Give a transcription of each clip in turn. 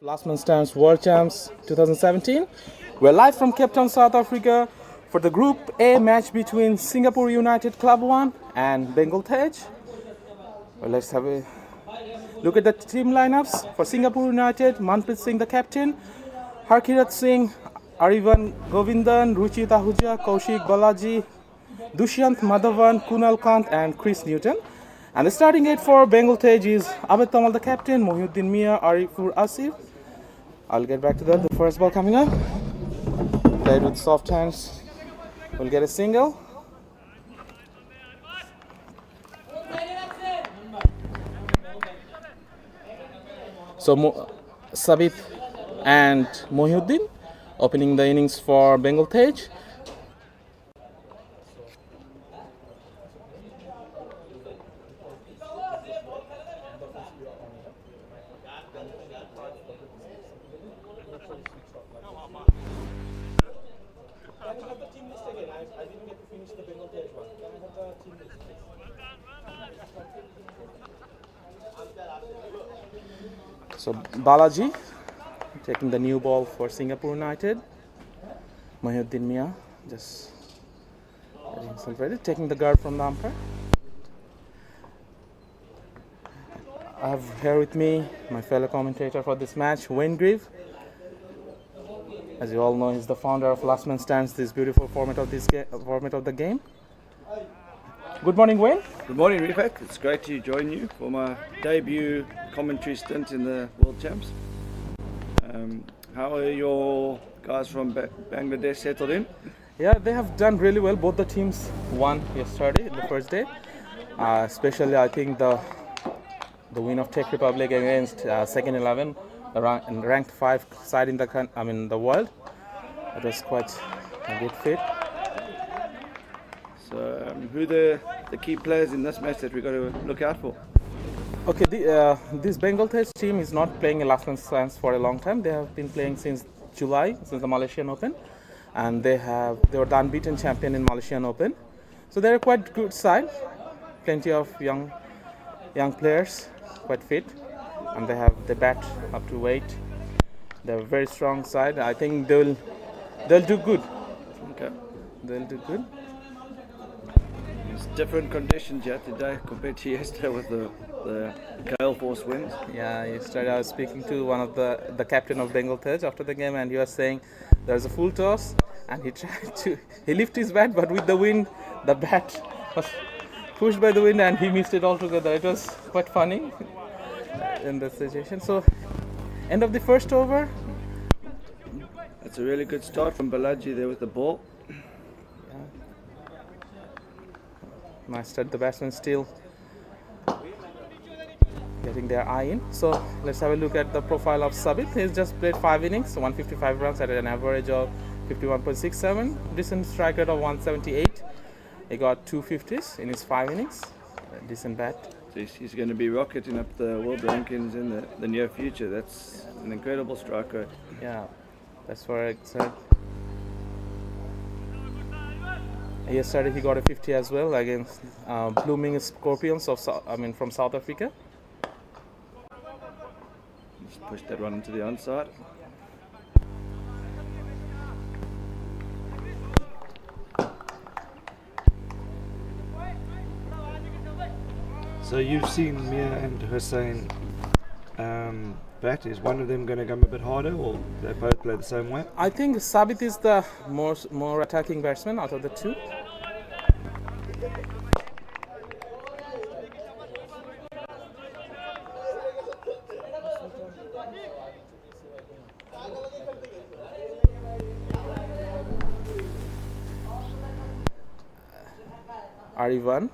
Last Man Stands World Champs 2017. We're live from Cape Town, South Africa for the Group A match between Singapore United Club 1 and Bengal Tayz. Well, let's have a look at the team lineups. For Singapore United, Manpreet Singh the captain, Harkirat Singh, Arivan Govindan, Ruchit Ahuja, Kaushik Balaji, Dushyant Madhavan, Kunal Kant and Chris Newton. And the starting eight for Bengal Tayz is Abed Tamal the captain, Mohiuddin Mia, Arifur Asif. I'll get back to that. The first ball coming up. Played with soft hands. We'll get a single. So Sabit and Mohiuddin opening the innings for Bengal Tayz. So Balaji taking the new ball for Singapore United. Mohiuddin Mia just getting himself ready, taking the guard from the umpire. I have here with me my fellow commentator for this match, Wayne Grieve. As you all know, he's the founder of Last Man Stands, this beautiful format of the game. Good morning, Wayne. Good morning, Rifat. It's great to join you for my debut commentary stint in the World Champs. How are your guys from Bangladesh settled in? Yeah, they have done really well. Both the teams won yesterday, the first day. Especially, I think the win of Czech Republic against second 11, the ranked 5 side in the world. It was quite a good fit. So, who are the key players in this match that we've got to look out for? Okay, this Bengal Tayz team is not playing a Last Man Stands for a long time. They have been playing since July, since the Malaysian Open, and they were the unbeaten champion in Malaysian Open. So they're a quite good side. Plenty of young players, quite fit, and they bat up to weight. They're a very strong side. I think they'll do good. Okay, they'll do good. It's different conditions here today compared to yesterday with the gale force winds. Yeah, yesterday I was speaking to one of the captain of Bengal Tayz after the game, and he was saying there's a full toss, and he lifted his bat, but with the wind, the bat was pushed by the wind, and he missed it altogether. It was quite funny in that situation. So, end of the first over. That's a really good start from Balaji there with the ball. Nice start. The batsman still getting their eye in. So let's have a look at the profile of Sabit. He's just played 5 innings, 155 runs at an average of 51.67, decent strike rate of 178. He got 250s in his 5 innings. Decent bat. So he's going to be rocketing up the world rankings in the near future. That's an incredible strike rate. Yeah, that's what I said. Yesterday he got a 50 as well against Blooming Scorpions from South Africa. Just push that one into the onside. So you've seen Mia and Hussein bat. Is one of them going to come a bit harder, or they both play the same way? I think Sabit is the more attacking batsman out of the two. Arivan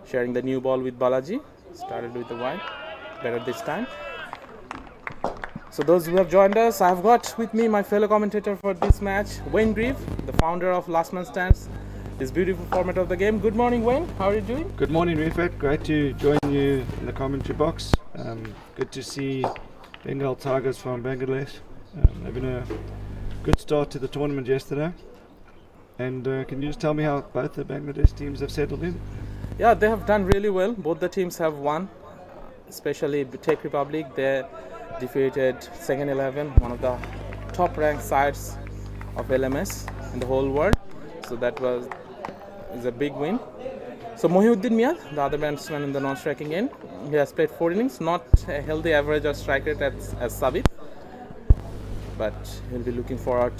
sharing the new ball with Balaji. Started with the wide, better this time. So those who have joined us, I've got with me my fellow commentator for this match, Wayne Grieve, the founder of Last Man Stands, this beautiful format of the game. Good morning, Wayne. How are you doing? Good morning, Rifat. Great to join you in the commentary box. Good to see Bengal Tigers from Bangladesh having a good start to the tournament yesterday. And can you just tell me how both the Bangladesh teams have settled in? Yeah, they have done really well. Both the teams have won, especially Czech Republic. defeated second 11, one of the top ranked sides of LMS in the whole world. So that is a big win. So Mohiuddin Miad, the other batsman in the non-striking end, he has played 4 innings, not a healthy average or strike rate as Sabit, but he'll be looking forward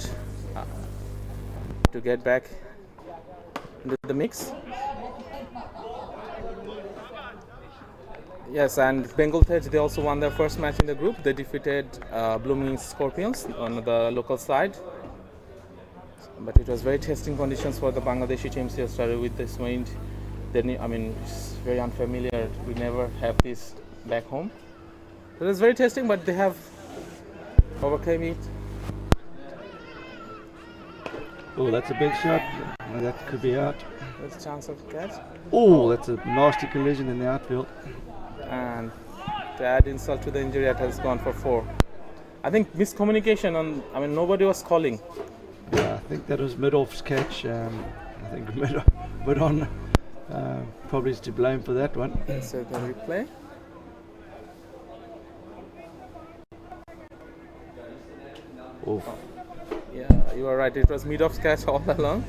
to get back into the mix. Yes, and Bengal Tayz, they also won their first match in the group. They defeated Blooming Scorpions on the local side. But it was very testing conditions for the Bangladeshi teams yesterday with this wind. It's very unfamiliar. We never have this back home. So it was very testing, but they have overcame it. Oh, that's a big shot. That could be out. There's a chance of catch. Oh, that's a nasty collision in the outfield. And to add insult to the injury, it has gone for 4. I think miscommunication nobody was calling. Yeah, I think that was mid-off's catch. I think mid-on probably is to blame for that one. So the replay. Oof. Yeah, you are right. It was mid-off's catch all along.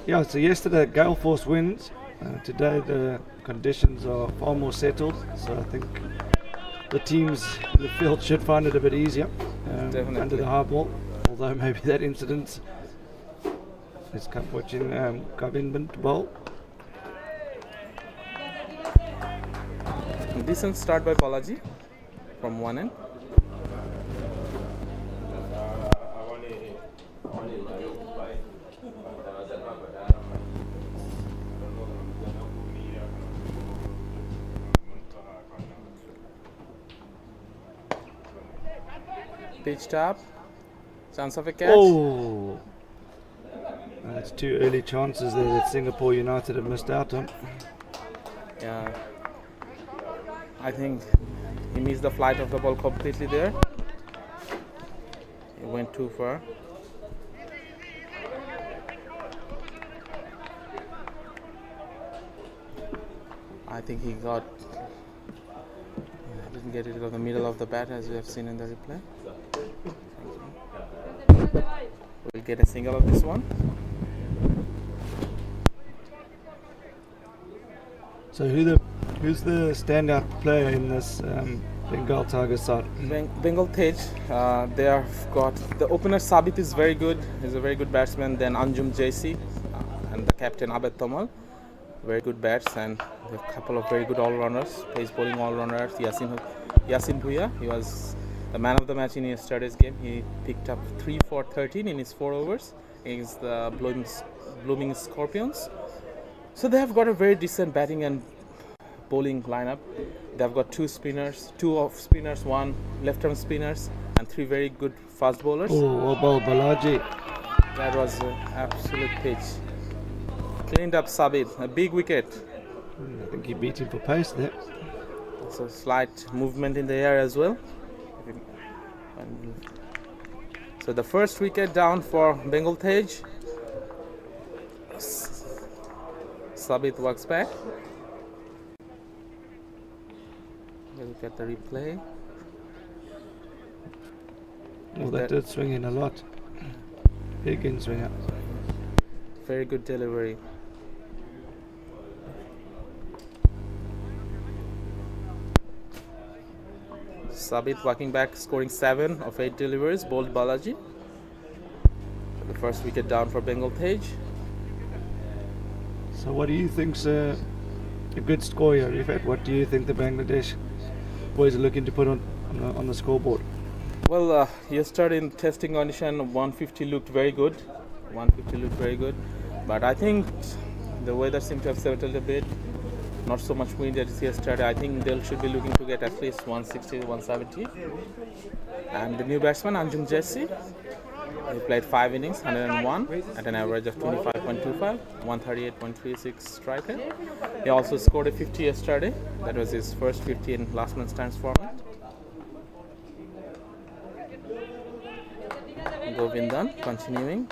So yesterday gale force winds. Today the conditions are far more settled, so I think the teams in the field should find it a bit easier under the high ball. Although maybe that incident is watching Govind bowl. Decent start by Balaji from one end. Pitched up. Chance of a catch. Oh! That's 2 early chances there that Singapore United have missed out on. Yeah. I think he missed the flight of the ball completely there. He went too far. I think he didn't get it to the middle of the bat as we have seen in the replay. We'll get a single of this one. So who's the standout player in this Bengal Tiger side? Bengal Tayz, they have got the opener Sabit is very good. He's a very good batsman. Then Anjum JC and the captain Abed Tomal, very good bats, and a couple of very good all-rounders, pace bowling all-rounders. Yasin Bhuya, he was the man of the match in yesterday's game. He picked up 3 for 13 in his 4 overs against the Blooming Scorpions. So they have got a very decent batting and bowling lineup. They have got 2 off spinners, 1 left-arm spinners, and 3 very good fast bowlers. Oh, well, Balaji. That was an absolute pitch. Cleaned up Sabit, a big wicket. I think he beat him for pace there. So slight movement in the air as well. So the first wicket down for Bengal Tayz. Sabit works back. Look at the replay. Well, that did swing in a lot. Big in swing up. Very good delivery. Sabit walking back, scoring 7 of 8 deliveries, bowled Balaji. The first wicket down for Bengal Tayz. So what do you think's a good score here, Rifat? What do you think the Bangladesh boys are looking to put on the scoreboard? Well, yesterday in testing condition, 150 looked very good. 150 looked very good. But I think the weather seemed to have settled a bit. Not so much wind as yesterday. I think they should be looking to get at least 160, 170. And the new batsman, Anjum Jesse, he played 5 innings, 101 at an average of 25.25, 138.36 strike rate. He also scored a 50 yesterday. That was his first 50 in last man stands format. Govindan continuing.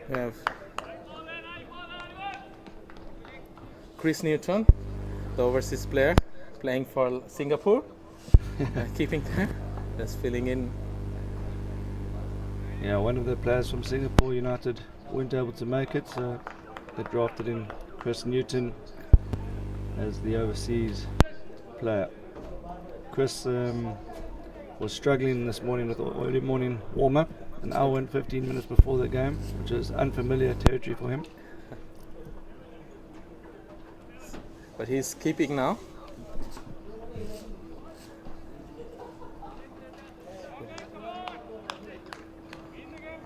We have Chris Newton, the overseas player, playing for Singapore, keeping there, just filling in. Yeah, one of the players from Singapore United weren't able to make it, so they drafted in Chris Newton as the overseas player. Chris was struggling this morning with the early morning warm-up, an hour and 15 minutes before the game, which is unfamiliar territory for him. But he's keeping now.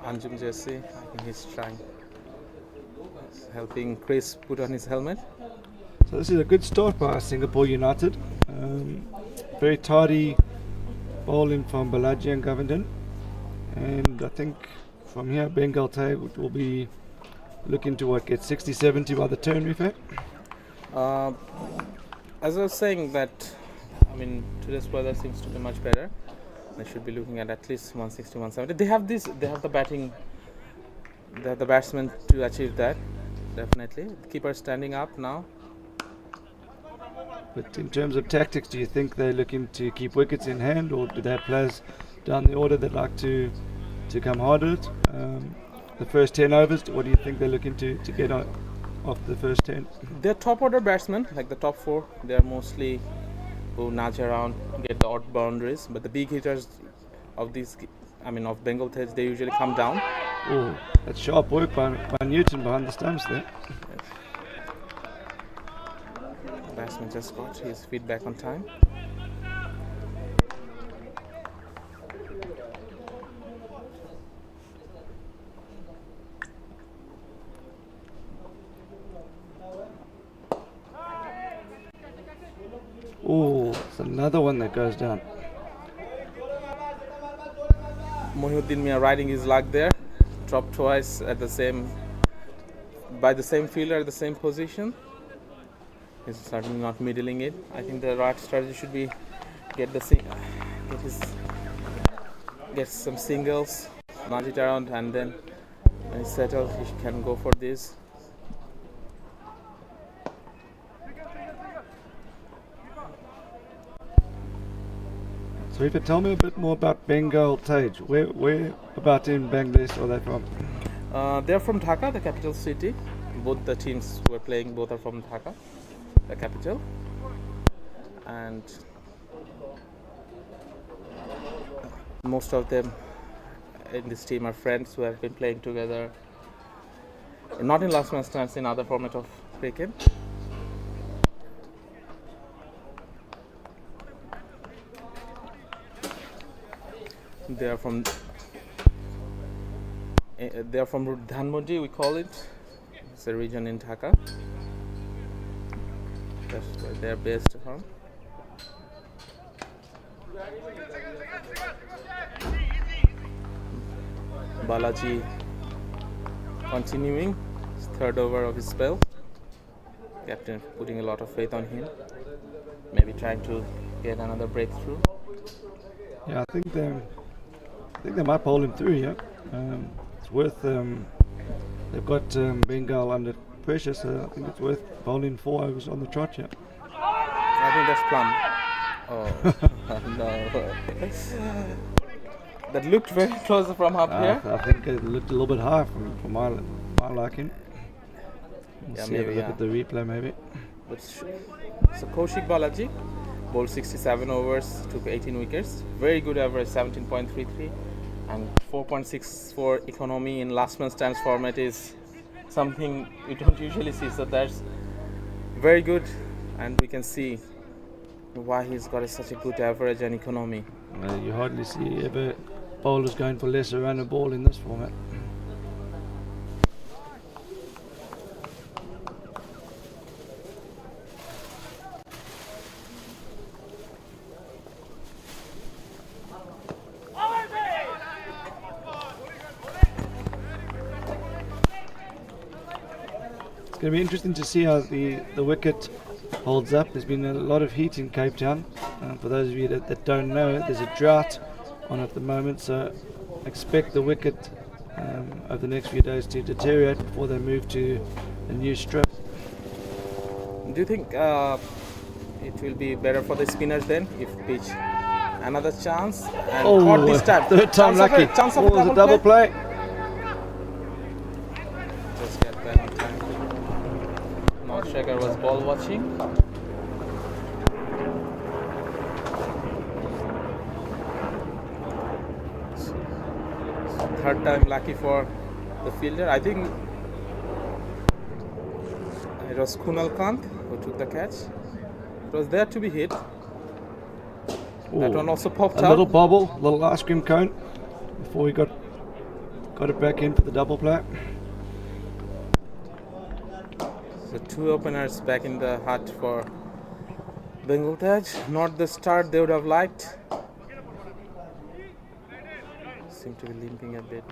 Anjum Jesse, I think he's trying, helping Chris put on his helmet. So this is a good start by Singapore United. Very tidy bowling from Balaji and Govindon. And I think from here Bengal Tayz will be looking to get 60-70 by the turn we've had. As I was saying that, I mean, today's weather seems to be much better. They should be looking at least 160, 170. They have the batting, they have the batsmen to achieve that, definitely. The keeper standing up now. But in terms of tactics, do you think they're looking to keep wickets in hand, or do they have players down the order that like to come harder? The first 10 overs, what do you think they're looking to get on off the first 10? They're top order batsmen, like the top 4. They are mostly who nudge around, get the odd boundaries. But the big hitters of these, I mean, of Bengal Tayz, they usually come down. Oh, that's sharp work by Newton behind the stumps there. Batsman just got his feet back on time. Oh, it's another one that goes down. Mohiuddin Mia riding his luck there, dropped twice at the same, by the same fielder at the same position. He's certainly not middling it. I think the right strategy should be get some singles, nudge it around, and then when he's settled, he can go for this. So if you tell me a bit more about Bengal Tayz, where about in Bangladesh are they from? They're from Dhaka, the capital city. Both the teams who are playing, both are from Dhaka, the capital. And most of them in this team are friends who have been playing together, not in last man's stands, in other format of cricket. They are from Dhanmondi, we call it. It's a region in Dhaka. That's where they are based from. Balaji continuing his third over of his spell. Captain putting a lot of faith on him. Maybe trying to get another breakthrough. Yeah, I think they might bowl him through here. It's worth. They've got Bengal under pressure, so I think it's worth bowling 4 overs on the trot here. I think that's plumb. Oh no! That looked very close from up here. I think it looked a little bit high for my liking. Yeah, See, maybe. look at the replay, maybe. But so Kaushik Balaji bowled 67 overs, took 18 wickets. Very good average, 17.33, and 4.64 economy in last man stands format is something you don't usually see. So that's very good, and we can see why he's got such a good average and economy. You hardly see ever bowlers going for lesser run a ball in this format. It's going to be interesting to see how the wicket holds up. There's been a lot of heat in Cape Town. For those of you that don't know, there's a drought on at the moment, so expect the wicket over the next few days to deteriorate before they move to a new strip. Do you think it will be better for the spinners then if pitch another chance and caught this time? Third time Chance of lucky. a- chance of It was a double play. Just get back on time. Non-striker was ball watching. Third time lucky for the fielder. I think it was Kunal Kant who took the catch. It was there to be hit. That one also popped A out. little bobble, little ice cream cone before we got it back in for the double play. So two openers back in the hut for Bengal Tayz. Not the start they would have liked. Seem to be limping a bit.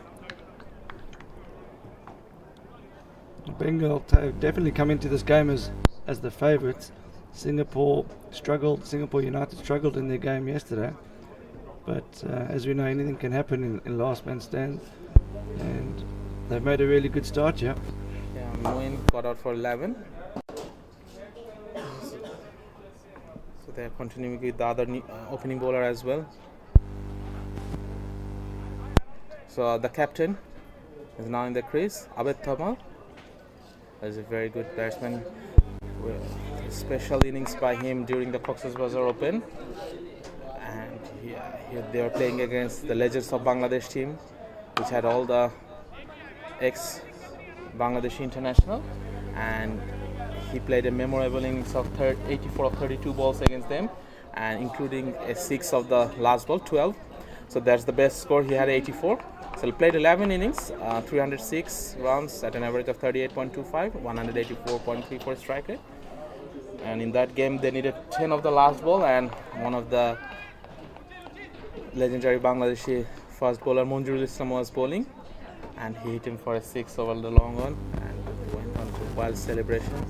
Bengal Tayz definitely come into this game as the favourites. Singapore United struggled in their game yesterday, but as we know, anything can happen in last man stand, and they've made a really good start. Yeah, Moin got out for 11. So they're continuing with the other opening bowler as well. So the captain is now in the crease. Abed Thamal is a very good batsman. Special innings by him during the Cox's Bazar Open, and here they are playing against the legends of Bangladesh team, which had all the ex-Bangladeshi international, and he played a memorable innings of 84 of 32 balls against them, and including a 6 of the last ball, 12. So that's the best score. He had 84. So he played 11 innings, 306 runs at an average of 38.25, 184.34 strike rate. And in that game, they needed 10 of the last ball, and one of the legendary Bangladeshi fast bowler Manjurul Islam was bowling, and he hit him for a 6 over the long one, and went on to wild celebration.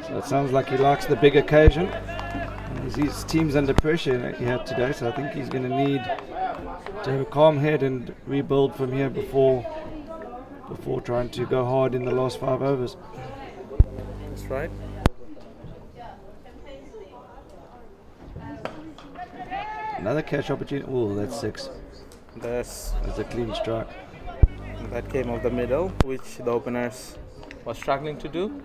so it sounds like he likes the big occasion. His team's under pressure here today, so I think he's going to need to have a calm head and rebuild from here before trying to go hard in the last 5 overs. That's right. Another catch opportunity. Oh, that's 6. That's That's a clean strike. that came off the middle, which the openers was struggling to do.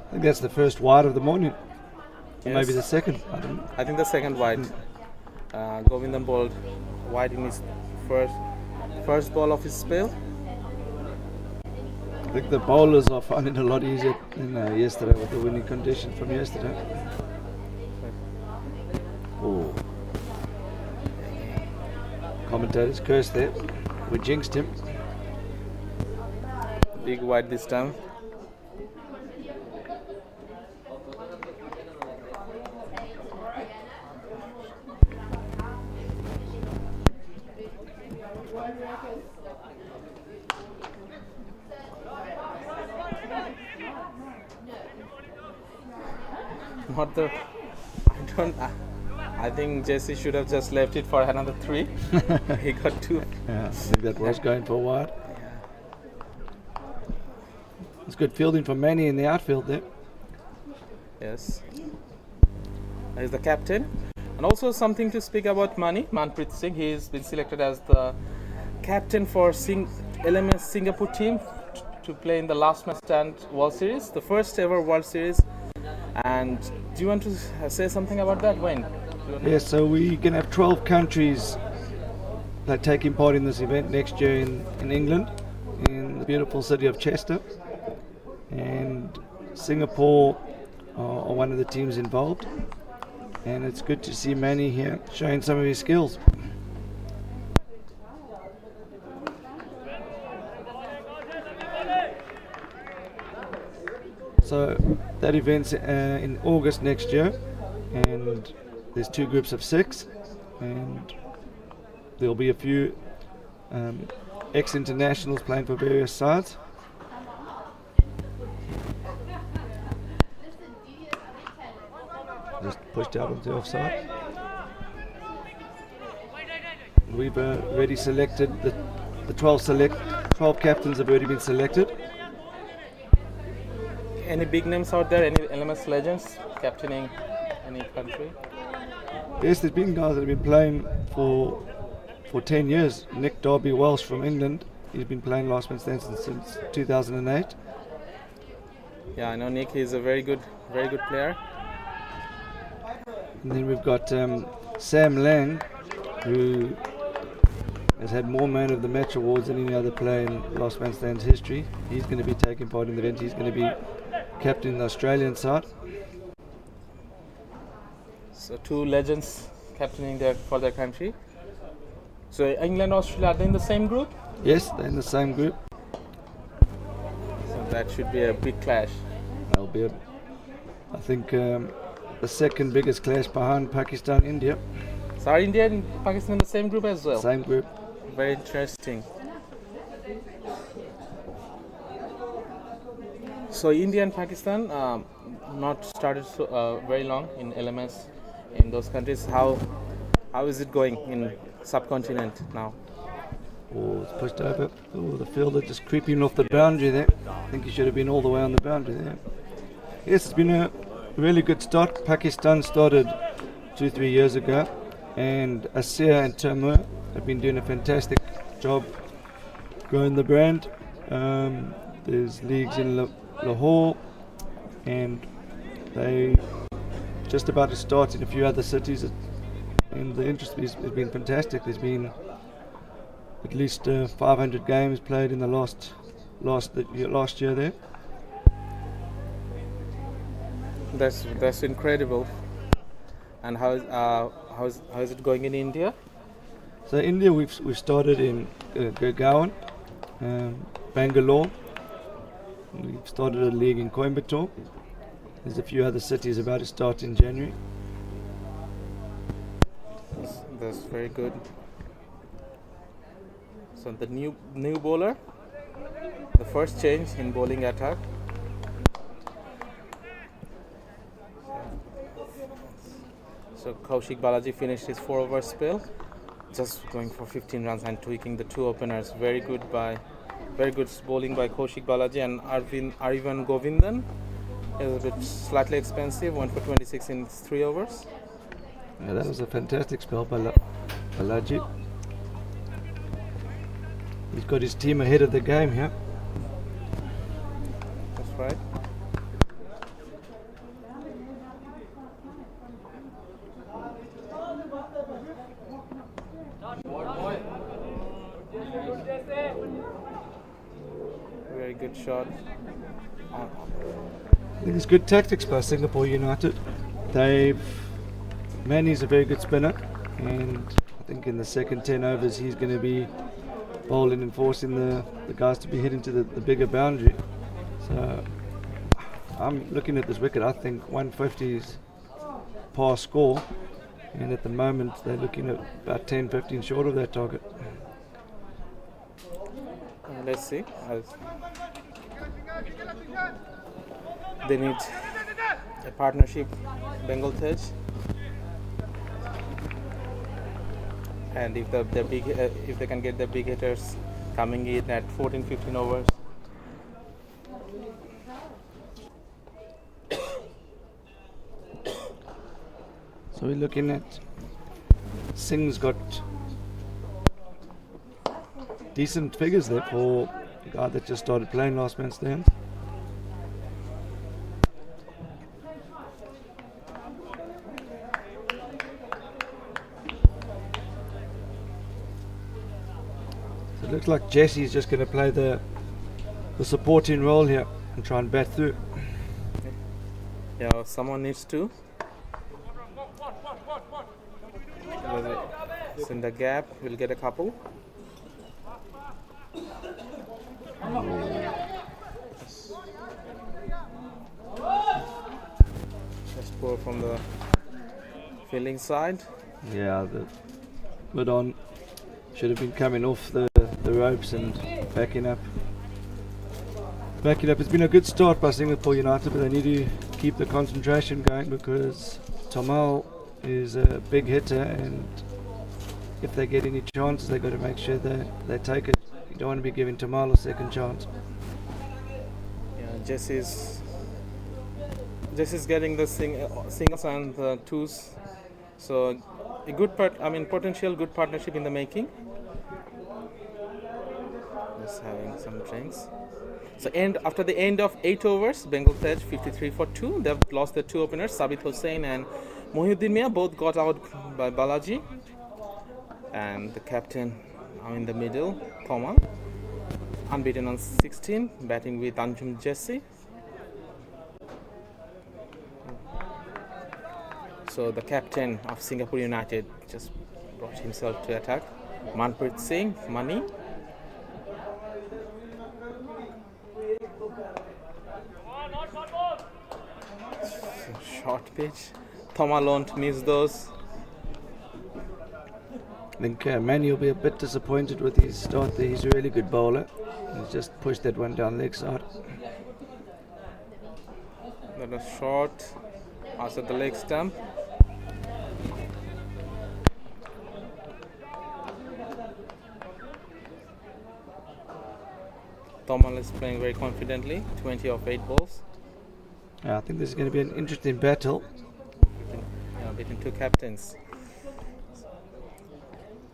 I think that's the first wide of the morning. Or Yes. maybe the second. I don't know. I think the second wide. Govindam bowled wide in his first ball of his spell. I think the bowlers are finding it a lot easier than yesterday with the winning condition from yesterday. Oh. Commentators cursed there. We jinxed him. Big wide this time. Not the. I think Jesse should have just left it for another 3. He got 2. Yeah, I think that was going for wide. It's good fielding from Manny in the outfield there. Yes. He's the captain. And also something to speak about Manpreet Singh. He's been selected as the captain for LMS Singapore team to play in the last man stand World Series, the first ever World Series. And do you want to say something about that, Wayne? Yes, so we can have 12 countries that taking part in this event next year in England, in the beautiful city of Chester. And Singapore are one of the teams involved. And it's good to see Manny here showing some of his skills. So that event's in August next year, and there's 2 groups of 6, and there'll be a few ex-internationals playing for various sides. Just pushed out onto offside. We've already selected the 12 captains have already been selected. Any big names out there? Any LMS legends captaining any country? Yes, there's been guys that have been playing for 10 years. Nick Darby Welsh from England, he's been playing last man standing since 2008. Yeah, I know Nick is a very good player. And then we've got Sam Lang, who has had more man of the match awards than any other player in Last Man Stand's history. He's going to be taking part in the event. He's going to be captain the Australian side. So 2 legends captaining for their country. So England, Australia, are they in the same group? Yes, they're in the same group. So that should be a big clash. That'll be, I think, the second biggest clash behind Pakistan, India. So are India and Pakistan in the same group as well? Same group. Very interesting. So India and Pakistan not started very long in LMS in those countries. How is it going in subcontinent now? Oh, it's pushed over. Oh, the fielder just creeping off the boundary there. I think he should have been all the way on the boundary there. Yes, it's been a really good start. Pakistan started 2-3 years ago, and Asir and Tamur have been doing a fantastic job growing the brand. There's leagues in Lahore, and they just about to start in a few other cities, and the interest has been fantastic. There's been at least 500 games played in the last year there. That's incredible. And how is it going in India? So India, we've started in Gurgaon, Bangalore. We've started a league in Coimbatore. There's a few other cities about to start in January. That's very good. So the new bowler, the first change in bowling attack. So Kaushik Balaji finished his 4-over spell, just going for 15 runs and tweaking the 2 openers. Very good bowling by Kaushik Balaji, and Arivan Govindan is a bit slightly expensive, went for 26 in 3 overs. Yeah, that was a fantastic spell by Balaji. He's got his team ahead of the game here. That's right. Very good shot. I think it's good tactics by Singapore United. Manny's a very good spinner, and I think in the second 10 overs he's going to be bowling and forcing the guys to be hitting to the bigger boundary. So I'm looking at this wicket, I think 150 is par score, and at the moment they're looking at about 10-15 short of that target. Let's see. They need a partnership, Bengal Tayz, and if they can get the big hitters coming in at 14-15 overs. So we're looking at Singh's got decent figures there for a guy that just started playing last man stands. So it looks like Jesse's just going to play the supporting role here and try and bat through. Yeah, someone needs to. It's in the gap, we'll get a couple. poor from the fielding side. Yeah, the mid-on should have been coming off the ropes and backing up. It's been a good start by Singapore United, but they need to keep the concentration going because Tomal is a big hitter, and if they get any chances, they've got to make sure they take it. You don't want to be giving Tomal a second chance. Yeah, Jesse's getting the singles and the twos, so a good potential good partnership in the making. Just having some drinks. So after the end of 8 overs, Bengal Tayz 53 for 2. They've lost their two openers, Sabit Hossain and Mohiuddin Mia, both got out by Balaji. And the captain in the middle, Thomas, unbeaten on 16, batting with Anjum Jesse. So the captain of Singapore United just brought himself to attack. Manpreet Singh, Mani. Short pitch. Thomas won't miss those. I think Manny will be a bit disappointed with his start there. He's a really good bowler. He's just pushed that one down leg side. That was short. Outside the leg stump. Thomas is playing very confidently. 20 of 8 balls. I think this is going to be an interesting battle. Between two captains.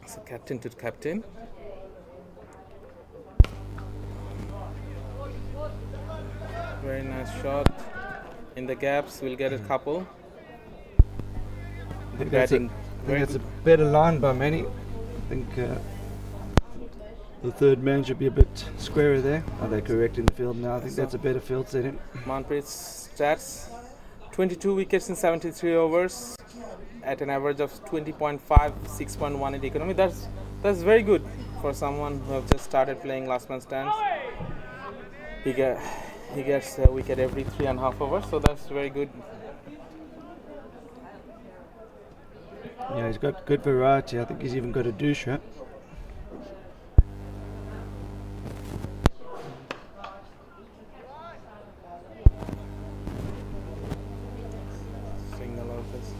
So captain to captain. Very nice shot. In the gaps, we'll get a couple. I think that's a better line by Manny. I think the third man should be a bit squarer there. Are they correct in the field now? I think that's a better field setting. Manpreet's stats: 22 wickets in 73 overs at an average of 20.5, 6.1 in economy. That's very good for someone who have just started playing last man stands. He gets a wicket every 3.5 overs, so that's very good. Yeah, he's got good variety. I think he's even got a dusha. Single out this.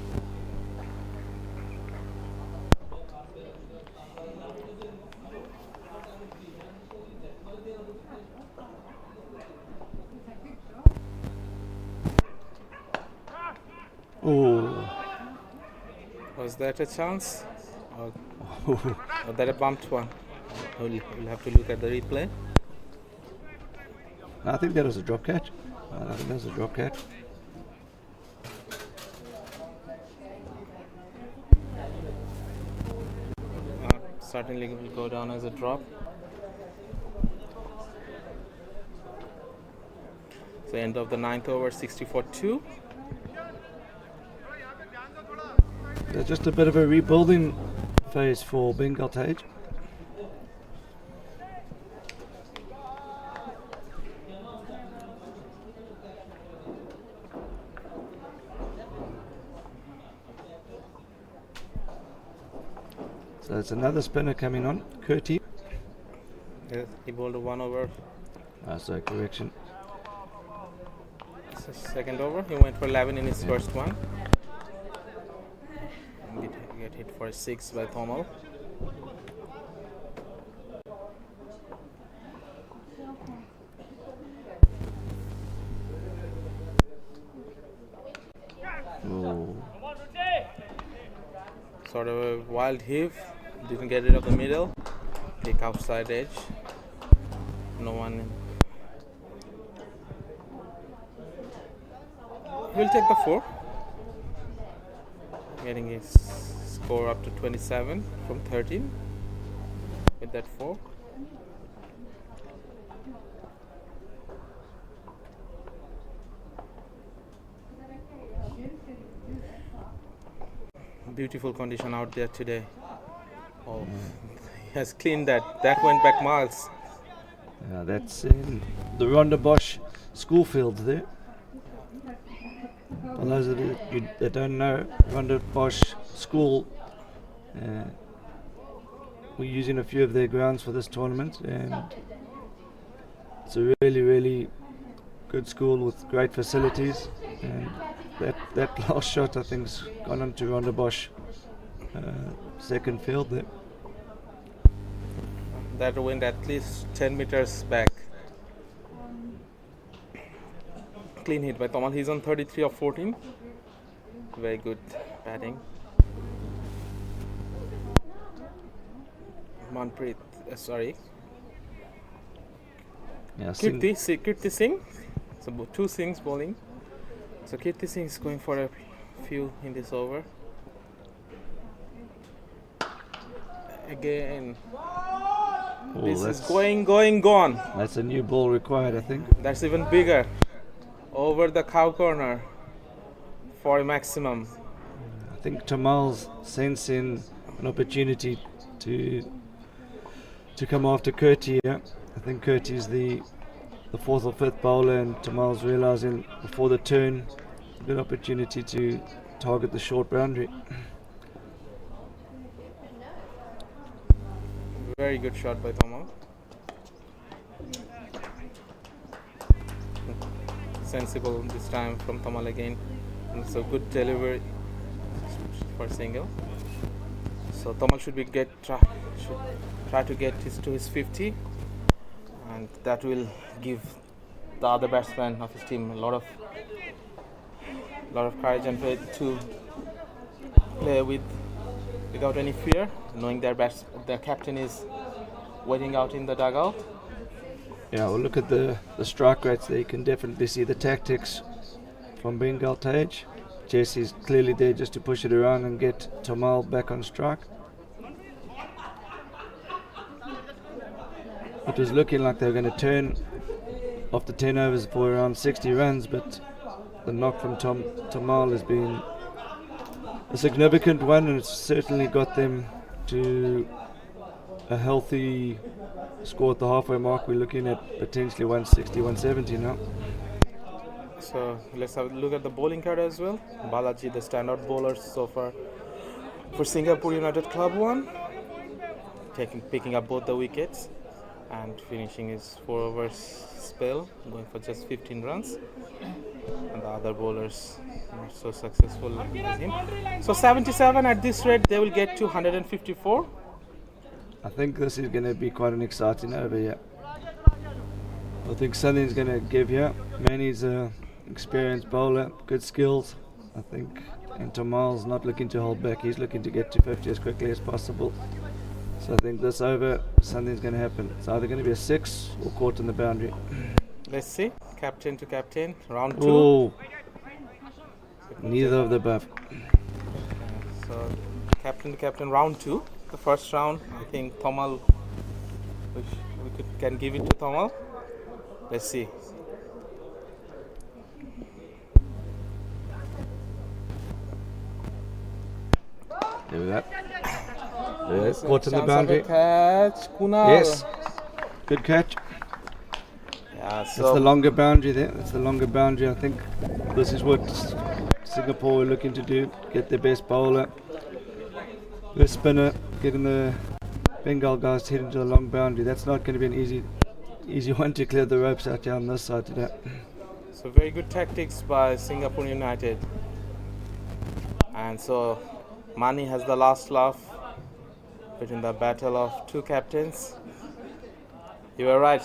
Oh. Was that a chance? Or that a bumped one? We'll have to look at the replay. I think that was a drop catch. Certainly will go down as a drop. So end of the 9th over, 64-2. There's just a bit of a rebuilding phase for Bengal Tayz. So it's another spinner coming on, Kurti. Yeah, he bowled a 1 over. So correction. So second over, he went for 11 in his first one. Get hit for a 6 by Thomal. Oh. Sort of a wild heave, didn't get rid of the middle. Pick outside edge. No one in. He'll take the 4. Getting his score up to 27 from 13 with that 4. Beautiful condition out there today. Oh, he has cleaned that. That went back miles. That's in the Rhonda Bosch school field there. For those that don't know, Rondebosch School, we're using a few of their grounds for this tournament, and it's a really, really good school with great facilities. And that last shot, I think's gone on to Rondebosch second field there. That went at least 10 meters back. Clean hit by Tomal. He's on 33 of 14. Very good batting. Manpreet, sorry. Yeah, Kirti Singh. So two Singhs bowling. So Kirti Singh is going for a few in this over. Again. This is gone. That's a new ball required, I think. That's even bigger. Over the cow corner for a maximum. I think Tamal's sensing an opportunity to come after Kirti here. I think Kirti's the fourth or fifth bowler, and Tamal's realising before the turn, a good opportunity to target the short boundary. Very good shot by Tomal. Sensible this time from Tomal again. And so good delivery for single. So Tomal should try to get to his 50, and that will give the other batsman of his team a lot of courage and faith to play without any fear, knowing their captain is waiting out in the dugout. Yeah, well, look at the strike rates there. You can definitely see the tactics from Bengal Tayz. Jesse's clearly there just to push it around and get Tamal back on strike. It was looking like they were going to turn after 10 overs for around 60 runs, but the knock from Tamal has been a significant one, and it's certainly got them to a healthy score at the halfway mark. We're looking at potentially 160, 170 now. So let's have a look at the bowling card as well. Balaji, the standout bowler so far for Singapore United Club 1, picking up both the wickets and finishing his 4 overs spell, going for just 15 runs. And the other bowlers not so successful as him. So 77 at this rate, they will get to 154. I think this is going to be quite an exciting over here. I think something's going to give here. Manny's an experienced bowler, good skills, I think. And Tamal's not looking to hold back. He's looking to get to 50 as quickly as possible. So I think this over, something's going to happen. It's either going to be a 6 or caught in the boundary. Let's see. Captain to captain, round 2. Oh, neither of the above. So captain to captain, round 2. The first round, I think Tomal, can give it to Tomal. Let's see. There we go. Yes, caught in the boundary. Catch, Kunal. Yes, good catch. Yeah, That's the longer boundary there. That's the longer boundary. I think this is what Singapore are looking to do. Get their best bowler, the spinner, getting the Bengal guys to hit into the long boundary. That's not going to be an easy one to clear the ropes out here on this side today. So very good tactics by Singapore United. And so Mani has the last laugh between the battle of two captains. You were right.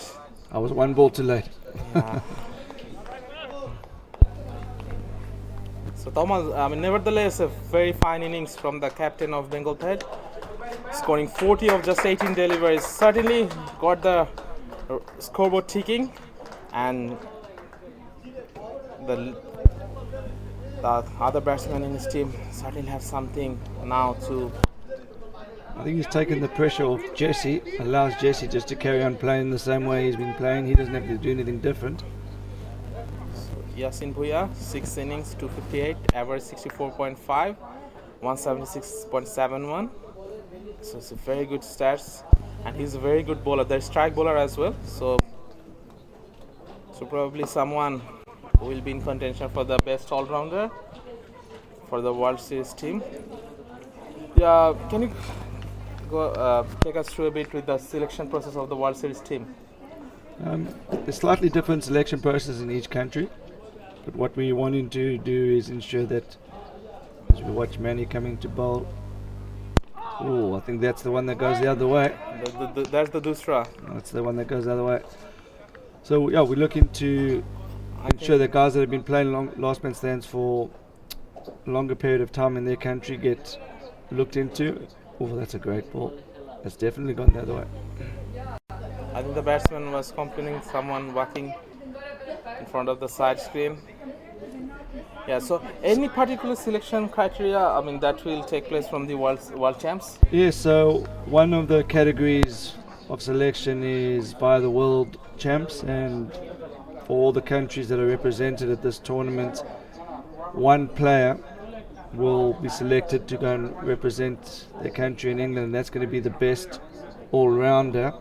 I was one ball too late. Yeah. So Tomal, nevertheless, a very fine innings from the captain of Bengal Tayz, scoring 40 of just 18 deliveries. Certainly got the scoreboard ticking, and the other batsmen in his team certainly have something now to. I think he's taken the pressure off Jesse, allows Jesse just to carry on playing the same way he's been playing. He doesn't have to do anything different. Yasin Bhuya, 6 innings, 258, average 64.5, 176.71. So it's a very good stats, and he's a very good bowler. There's strike bowler as well. So probably someone who will be in contention for the best all-rounder for the World Series team. Yeah, can you go take us through a bit with the selection process of the World Series team? There's slightly different selection process in each country, but what we wanting to do is ensure that as we watch Manny coming to bowl. Oh, I think that's the one that goes the other way. That's the Dusra. That's the one that goes the other way. So yeah, we're looking to ensure that guys that have been playing last man stands for a longer period of time in their country get looked into. Oh, that's a great ball. That's definitely gone the other way. I think the batsman was complaining someone walking in front of the side screen. Yeah, so any particular selection criteria, I mean, that will take place from the world champs? Yeah, so one of the categories of selection is by the world champs, and for all the countries that are represented at this tournament, one player will be selected to go and represent their country in England, and that's going to be the best all-rounder,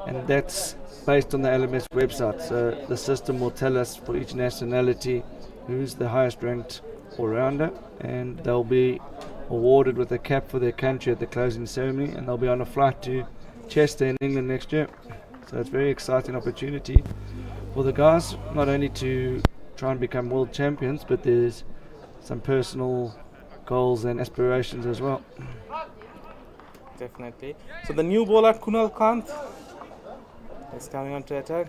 and that's based on the LMS website. So the system will tell us for each nationality who's the highest ranked all-rounder, and they'll be awarded with a cap for their country at the closing ceremony, and they'll be on a flight to Chester in England next year. So it's a very exciting opportunity for the guys, not only to try and become world champions, but there's some personal goals and aspirations as well. Definitely. So the new bowler Kunal Kant is coming on to attack.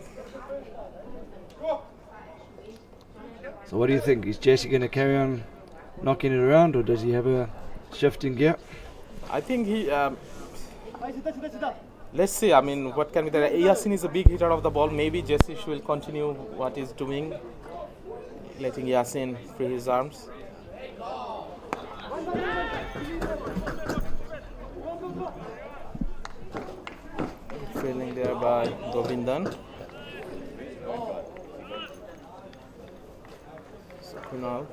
So what do you think? Is Jesse going to carry on knocking it around, or does he have a shift in gear? I think he... let's see, I mean, what can be there? Yasin is a big hitter of the ball. Maybe Jesse will continue what he's doing, letting Yasin free his arms. Fielding there by Govindan. So Kunal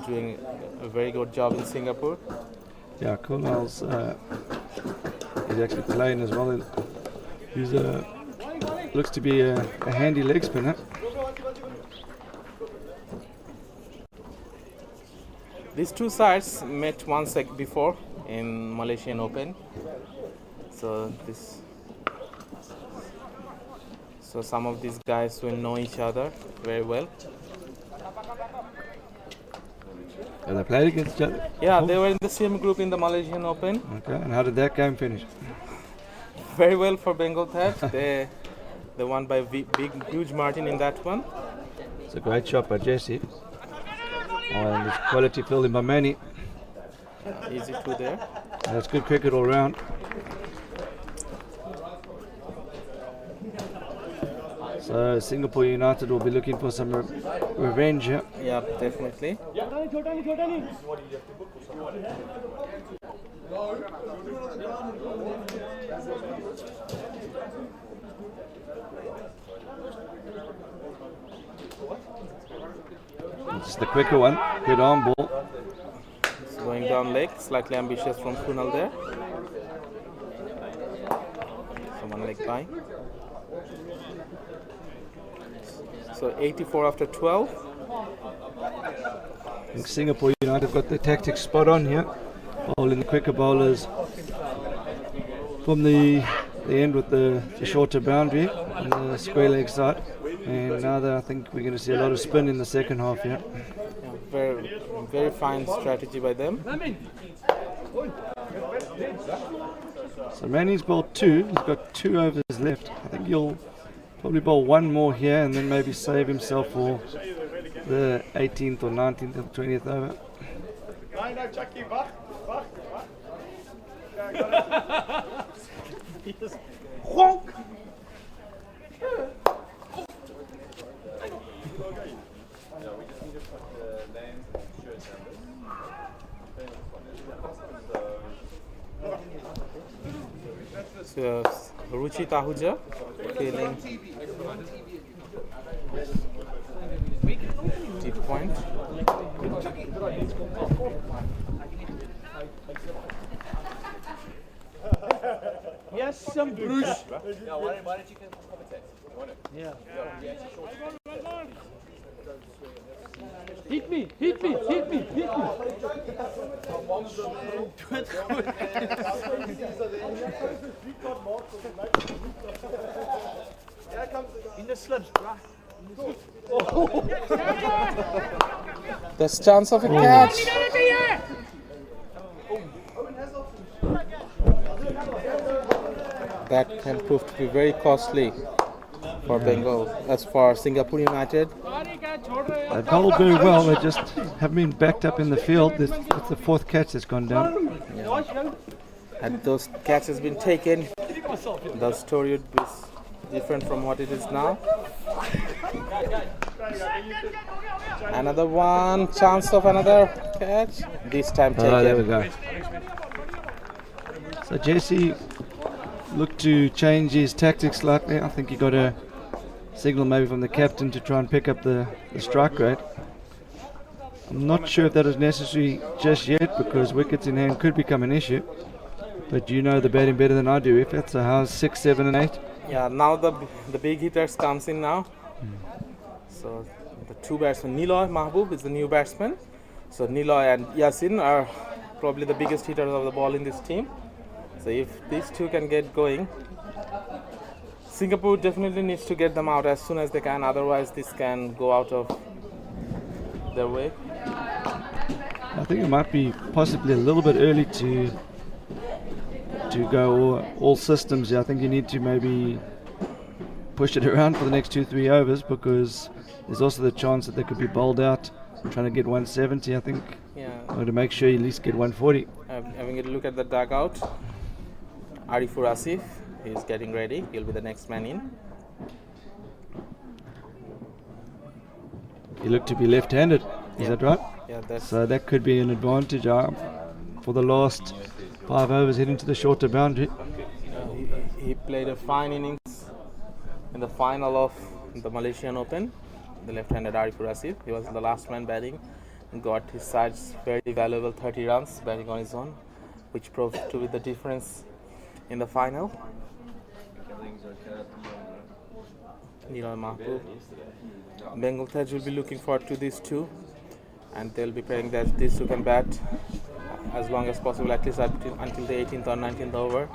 doing a very good job in Singapore. Yeah, Kunal's he's actually playing as well. He's looks to be a handy leg spinner. These two sides met once before in Malaysian Open. So some of these guys will know each other very well. Have they played against each other? Yeah, they were in the same group in the Malaysian Open. Okay, and how did that game finish? Very well for Bengal Tayz. They won by huge margin in that one. It's a great shot by Jesse. And it's quality fielding by Manny. Easy two there. That's good cricket all round. So Singapore United will be looking for some revenge here. Yeah, definitely. It's the quicker one. Good arm ball. It's going down leg, slightly ambitious from Kunal there. So one leg by. So 84 after 12. I think Singapore United got the tactics spot on here. Bowling the quicker bowlers from the end with the shorter boundary on the square leg side. And now I think we're going to see a lot of spin in the second half here. Yeah, very fine strategy by them. So Manny's bowled two. He's got 2 overs left. I think he'll probably bowl one more here and then maybe save himself for the 18th or 19th or 20th over. So Ruchi Tahuja feeling deep point. Yes, some Bruce. Yeah, why don't you commentate? Yeah. Hit me, hit me, hit me, hit me. In the slips, right? There's chance of a catch. That can prove to be very costly for Bengal, as for Singapore United. They bowled very well. They just haven't been backed up in the field. It's the fourth catch that's gone down. Had those catches been taken, the story would be different from what it is now. Another one, chance of another catch. This time taken. Oh, there we go. So Jesse looked to change his tactics slightly. I think he got a signal maybe from the captain to try and pick up the strike rate. I'm not sure if that is necessary just yet, because wickets in hand could become an issue. But you know the batting better than I do. If it's a house 6, 7 and 8. Yeah, now the big hitters comes in now. So the two batsmen, Niloy Mahbub is the new batsman. So Niloy and Yasin are probably the biggest hitters of the ball in this team. So if these two can get going, Singapore definitely needs to get them out as soon as they can. Otherwise, this can go out of their way. I think it might be possibly a little bit early to go all systems. Yeah, I think you need to maybe push it around for the next 2-3 overs, because there's also the chance that they could be bowled out trying to get 170. I think, or to make sure you at least get 140. Having a look at the dugout, Arifur Asif is getting ready. He'll be the next man in. You look to be left-handed. Is that right? Yeah, that's So that could be an advantage for the last 5 overs heading to the shorter boundary. he played a fine innings in the final of the Malaysian Open. The left-handed Arifur Asif. He was the last man batting and got his side's very valuable 30 runs batting on his own, which proved to be the difference in the final. Niloy Mahbub. Bengal Tayz will be looking forward to these two, and they'll be praying that these two can bat as long as possible, at least until the 18th or 19th over.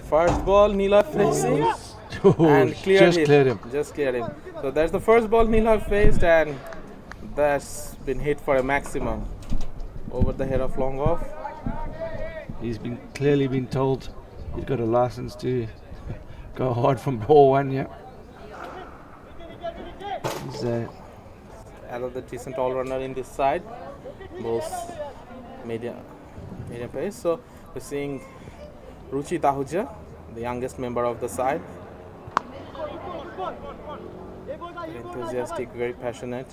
First ball, Niloy facing and Just cleared him. Just cleared him. So that's the first ball Niloy faced, and that's been hit for a maximum over the head of long off. He's clearly been told he's got a license to go hard from ball one. Yeah. He's Another decent all-rounder in this side, both medium pace. So we're seeing Ruchi Tahuja, the youngest member of the side. Very enthusiastic, very passionate,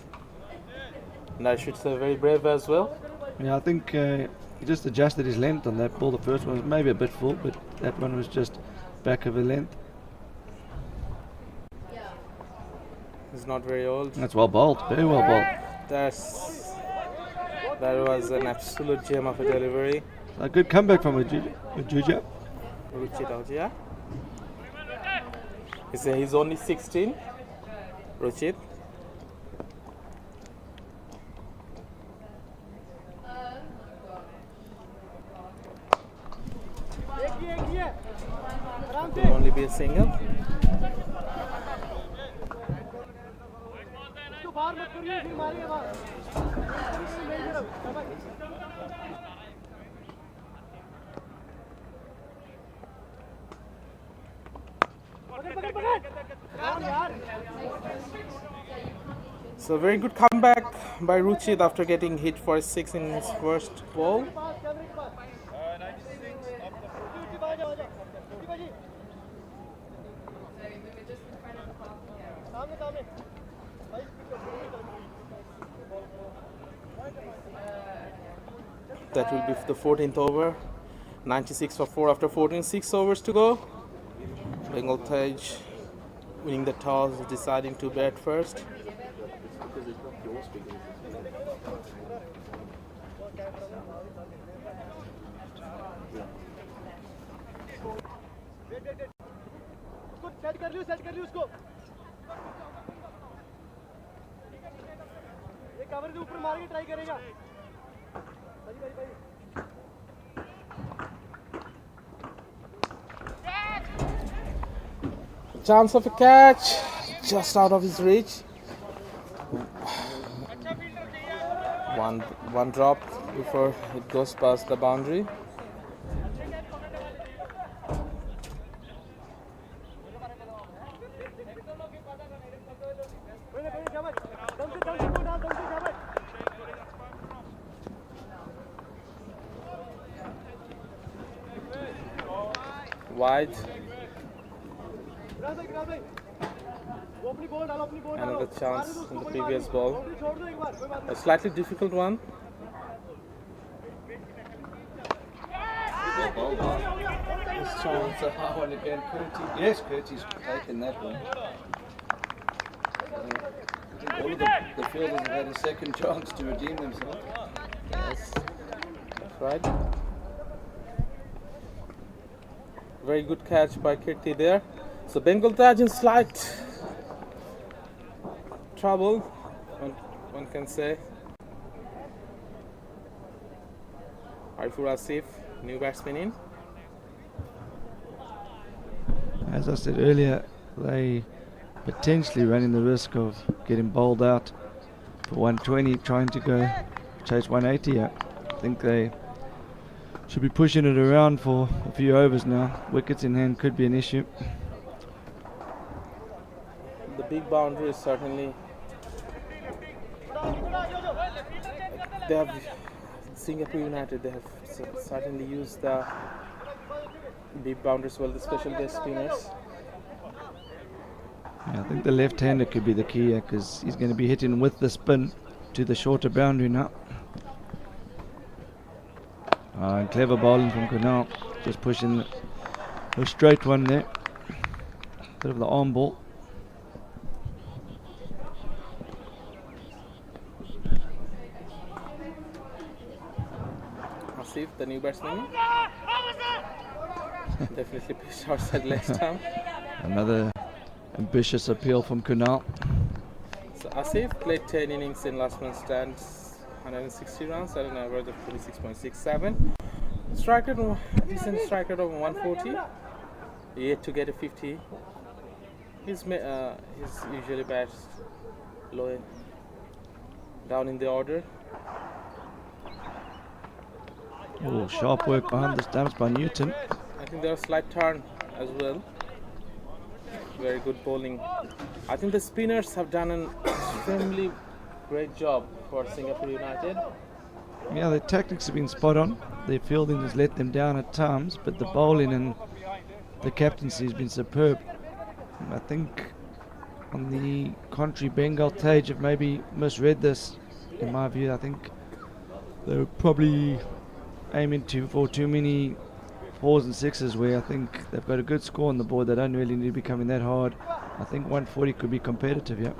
and I should say very brave as well. Yeah, I think he just adjusted his length on that ball. The first one was maybe a bit full, but that one was just back of a length. He's not very old. That's well bowled, very well bowled. That was an absolute gem of a delivery. A good comeback from Ajuja. Ruchi Tahuja. He's only 16. Ruchit. Will only be a single. So very good comeback by Ruchit after getting hit for a 6 in his first ball. That will be the 14th over. 96 for 4 after 14. 6 overs to go. Bengal Tayz winning the toss, deciding to bat first. Set कर लियो उसको ये cover के ऊपर मार के try करेगा Chance of a catch, just out of his reach. One drop before it goes past the boundary. Wide. Another chance in the previous ball. A slightly difficult one. This chance a hard one again. Yes, Curtis taken that one. I think all of the fielders have had a second chance to redeem themselves. Yes, that's right. Very good catch by Kirti there. So Bengal Tayz in slight trouble, one can say. Arifur Asif, new batsman in. As I said earlier, they potentially running the risk of getting bowled out for 120, trying to go chase 180. I think they should be pushing it around for a few overs now. Wickets in hand could be an issue. The big boundary is certainly. They have Singapore United. They have certainly used the big boundaries well, especially their spinners. Yeah, I think the left-hander could be the key here because he's going to be hitting with the spin to the shorter boundary now. And clever bowling from Kunal, just pushing a straight one there. Bit of the arm ball. Asif, the new batsman. Definitely pitched outside leg stump. Another ambitious appeal from Kunal. So Asif played 10 innings in last month's stand, 160 runs at an average of 26.67. Decent strike rate of 140. Yet to get a 50. He's usually bats low down in the order. Oh, sharp work behind the stumps by Newton. I think there's a slight turn as well. Very good bowling. I think the spinners have done an extremely great job for Singapore United. Yeah, their tactics have been spot on. Their fielding has let them down at times, but the bowling and the captaincy has been superb. I think on the contrary, Bengal Tayz have maybe misread this. In my view, I think they were probably aiming for too many 4s and 6s, where I think they've got a good score on the board. They don't really need to be coming that hard. I think 140 could be competitive, yeah.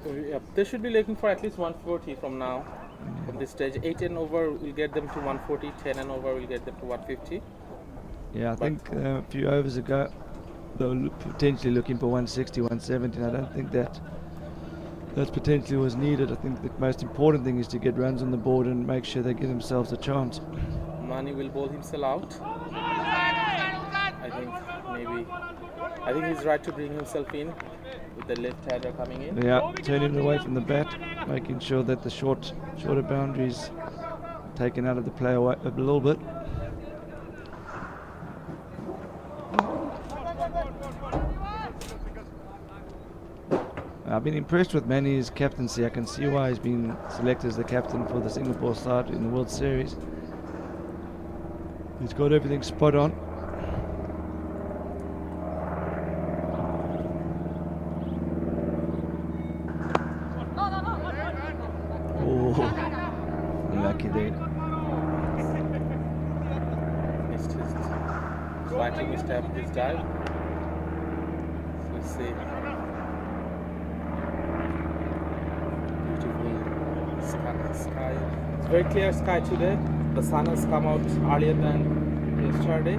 Yeah, they should be looking for at least 140 from now. From this stage, 8 and over will get them to 140, 10 and over will get them to 150. Yeah, I think a few overs ago they were potentially looking for 160, 170. I don't think that potentially was needed. I think the most important thing is to get runs on the board and make sure they give themselves a chance. Mani will bowl himself out. I think he's right to bring himself in with the left-hander coming in. Yeah, turning away from the bat, making sure that the shorter boundaries taken out of the play away a little bit. I've been impressed with Mani's captaincy. I can see why he's been selected as the captain for the Singapore side in the World Series. He's got everything spot on. Missed his right to misstep his dive. So let's see. Beautiful sky. It's very clear sky today. The sun has come out earlier than yesterday.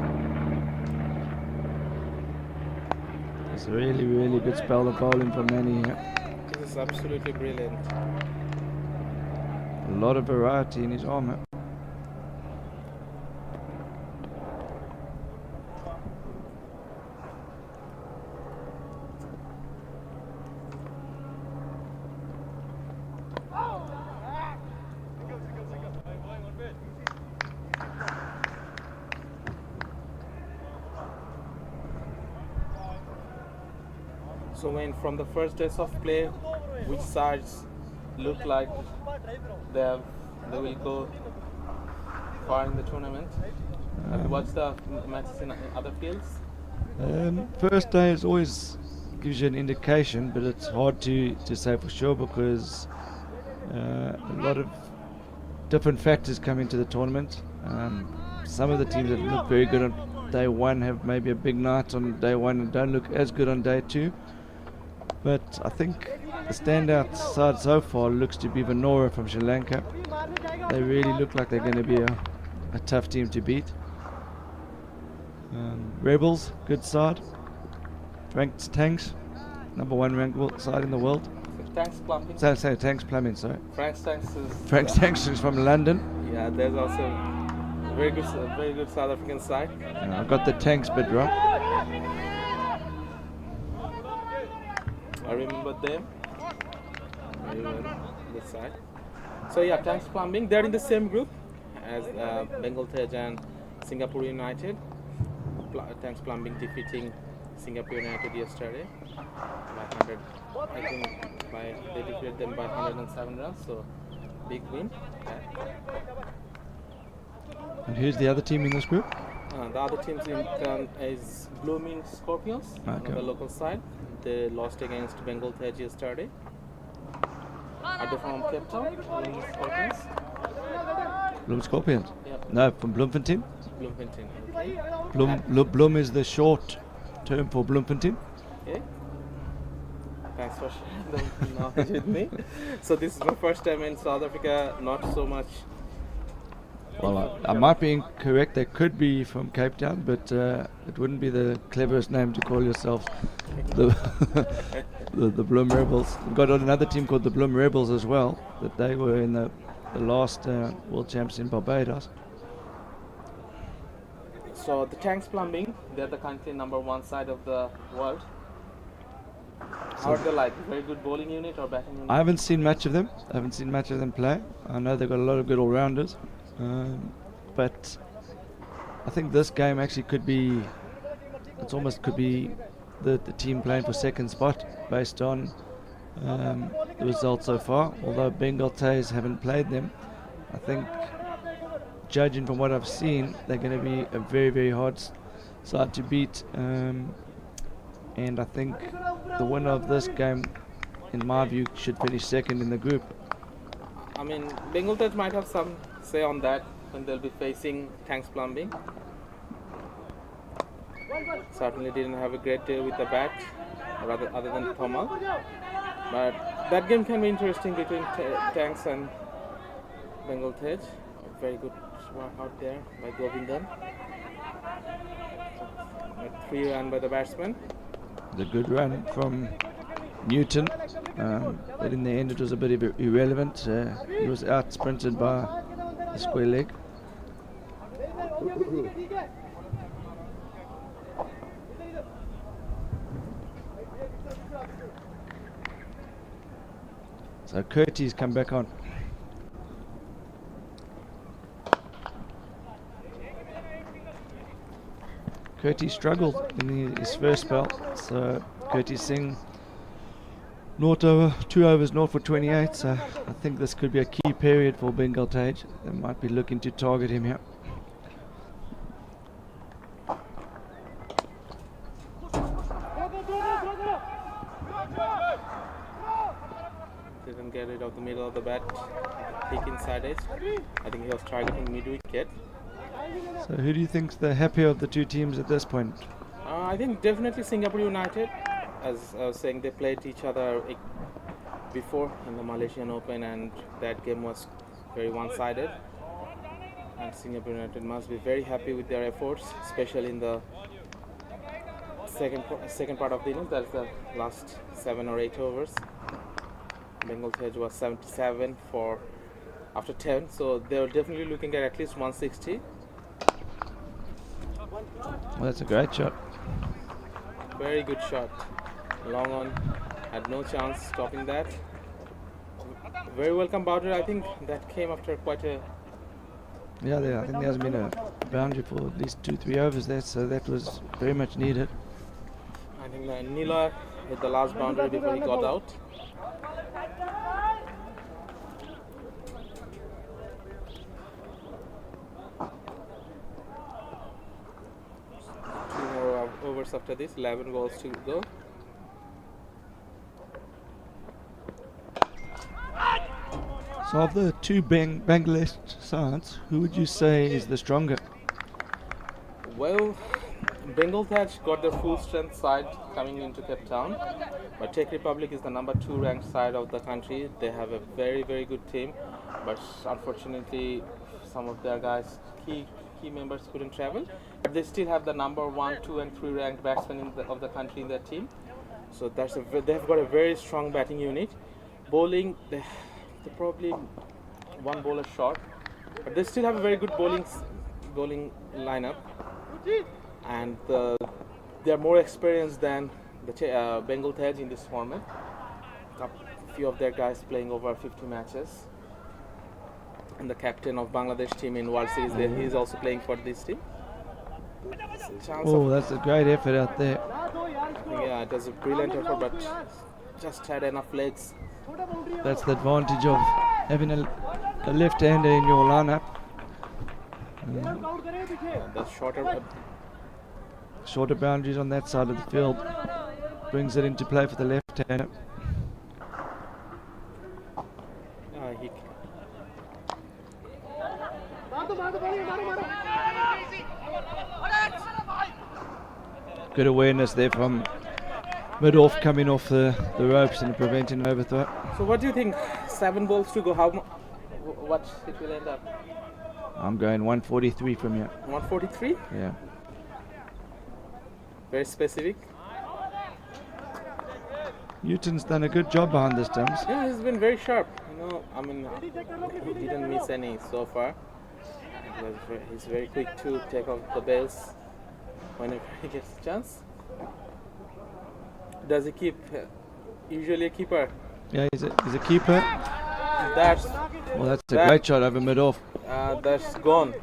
It's a really, really good spell of bowling from Manny here. This is absolutely brilliant. A lot of variety in his armour. So when from the first days of play, which sides look like they will go far in the tournament? Have you watched the matches in other fields? First day is always gives you an indication, but it's hard to say for sure because a lot of different factors come into the tournament. Some of the teams that look very good on day one have maybe a big night on day one and don't look as good on day two. But I think the standout side so far looks to be Vanora from Sri Lanka. They really look like they're going to be a tough team to beat. Rebels, good side. Ranked Tanks, number one ranked side in the world. Tanks Plumbing. Sorry, Tanks Plumbing, sorry. Frank's Tanks is. Frank's Tanks is from London. Yeah, there's also a very good South African side. I got the Tanks bit wrong. I remember them very well, this side. So yeah, Tanks Plumbing, they're in the same group as Bengal Tayz and Singapore United. Tanks Plumbing defeating Singapore United yesterday by 100. I think they defeated them by 107 runs, so big win. And who's the other team in this group? The other teams in turn is Blooming Scorpions on the local side. They lost against Bengal Tayz yesterday. Are they from Cape Town? Blooming Scorpions? Bloom Scorpions? Yep. No, from Bloemfontein. Bloemfontein. Okay. Bloom is the short term for Bloemfontein. Okay. Thanks for sharing the knowledge with me. So this is my first time in South Africa, not so much. Well, I might be incorrect. They could be from Cape Town, but it wouldn't be the cleverest name to call yourselves the the Bloom Rebels. We've got another team called the Bloom Rebels as well, but they were in the last World Champs in Barbados. So the Tanks Plumbing, they're the country number one side of the world. How are they like? Very good bowling unit or batting unit? I haven't seen much of them. Play. I know they've got a lot of good all-rounders. But I think this game actually could be the team playing for second spot based on the results so far. Although Bengal Tayz haven't played them, I think judging from what I've seen, they're going to be a very, very hard side to beat. And I think the winner of this game, in my view, should finish second in the group. I mean, Bengal Tayz might have some say on that when they'll be facing Tanks Plumbing. Certainly didn't have a great day with the bat, other than Thomas. But that game can be interesting between Tanks and Bengal Tayz. Very good work out there by Govindan. 3 run by the batsman. The good run from Newton, but in the end it was a bit irrelevant. He was out sprinted by the square leg. So Curtis come back on. Curtis struggled in his first spell, so Curtis Singh 2 overs, 0 for 28, so I think this could be a key period for Bengal Tayz. They might be looking to target him here. Didn't get rid of the middle of the bat, thick inside edge. I think he was targeting mid wicket. So who do you think's the happier of the two teams at this point? I think definitely Singapore United. As I was saying, they played each other before in the Malaysian Open, and that game was very one-sided. And Singapore United must be very happy with their efforts, especially in the second part of the innings. That's the last 7 or 8 overs. Bengal Tayz was 77 for after 10, so they were definitely looking at least 160. Well, that's a great shot. Very good shot. Long on, had no chance stopping that. Very welcome boundary. I think that came after quite a. Yeah, I think there has been a boundary for at least 2-3 overs there, so that was very much needed. I think Nila hit the last boundary before he got out. Two more overs after this, 11 balls to go. So of the two Bangladesh sides, who would you say is the stronger? Well, Bengal Tayz got their full strength side coming into Cape Town, but Czech Republic is the number 2 ranked side of the country. They have a very, very good team, but unfortunately some of their guys, key members couldn't travel. But they still have the number 1, 2 and 3 ranked batsmen of the country in their team. So they've got a very strong batting unit. Bowling, they're probably one bowler short, but they still have a very good bowling lineup, and they are more experienced than the Bengal Tayz in this format. A few of their guys playing over 50 matches, and the captain of Bangladesh team in World Series, he is also playing for this team. Oh, that's a great effort out there. Yeah, it was a brilliant effort, but just had enough legs. That's the advantage of having a left-hander in your lineup. The Shorter boundaries on that side of the field brings it into play for the left-hander. Good awareness there from mid-off, coming off the ropes and preventing an overthrow. So what do you think? 7 balls to go. What it will end up? I'm going 143 from here. 143? Yeah. Very specific. Newton's done a good job behind the stumps. Yeah, he's been very sharp. I mean, he didn't miss any so far. He's very quick to take off the bails whenever he gets a chance. Does he keep? Usually a keeper. Yeah, he's a keeper. That's a great shot over mid-off. That's gone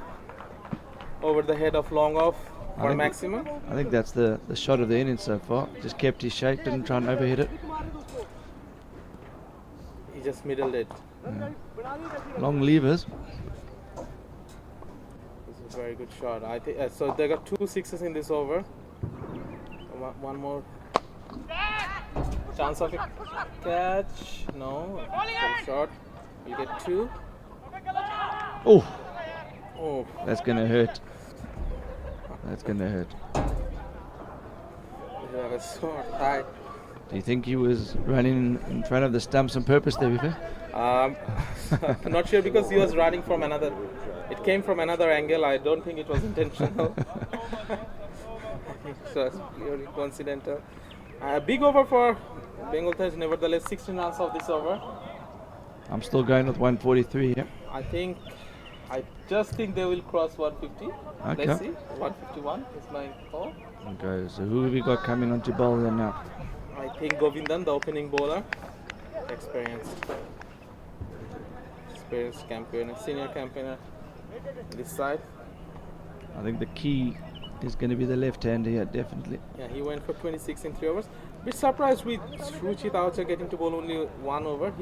over the head of long off for maximum. I think that's the shot of the innings so far. Just kept his shape, didn't try and overhit it. He just middled it. Long levers. This is a very good shot. I think so. They got 2 sixes in this over. One more chance of a catch. No, it's short. You get 2. Oh, that's gonna hurt. That's gonna hurt. Yeah, that's so high. Do you think he was running in front of the stumps on purpose there, Vivek? I'm not sure, because he was running from another. It came from another angle. I don't think it was intentional. It was purely coincidental. A big over for Bengal Tayz, nevertheless. 16 runs of this over. I'm still going with 143 here. I just think they will cross 150. Okay. Let's see. 151 is my call. Okay, so who have we got coming onto bowl then now? I think Govindan, the opening bowler, experienced campaigner, senior campaigner this side. I think the key is going to be the left-hander here, definitely. Yeah, he went for 26 in 3 overs. Bit surprised with Ruchit Ahuja getting to bowl only 1 over.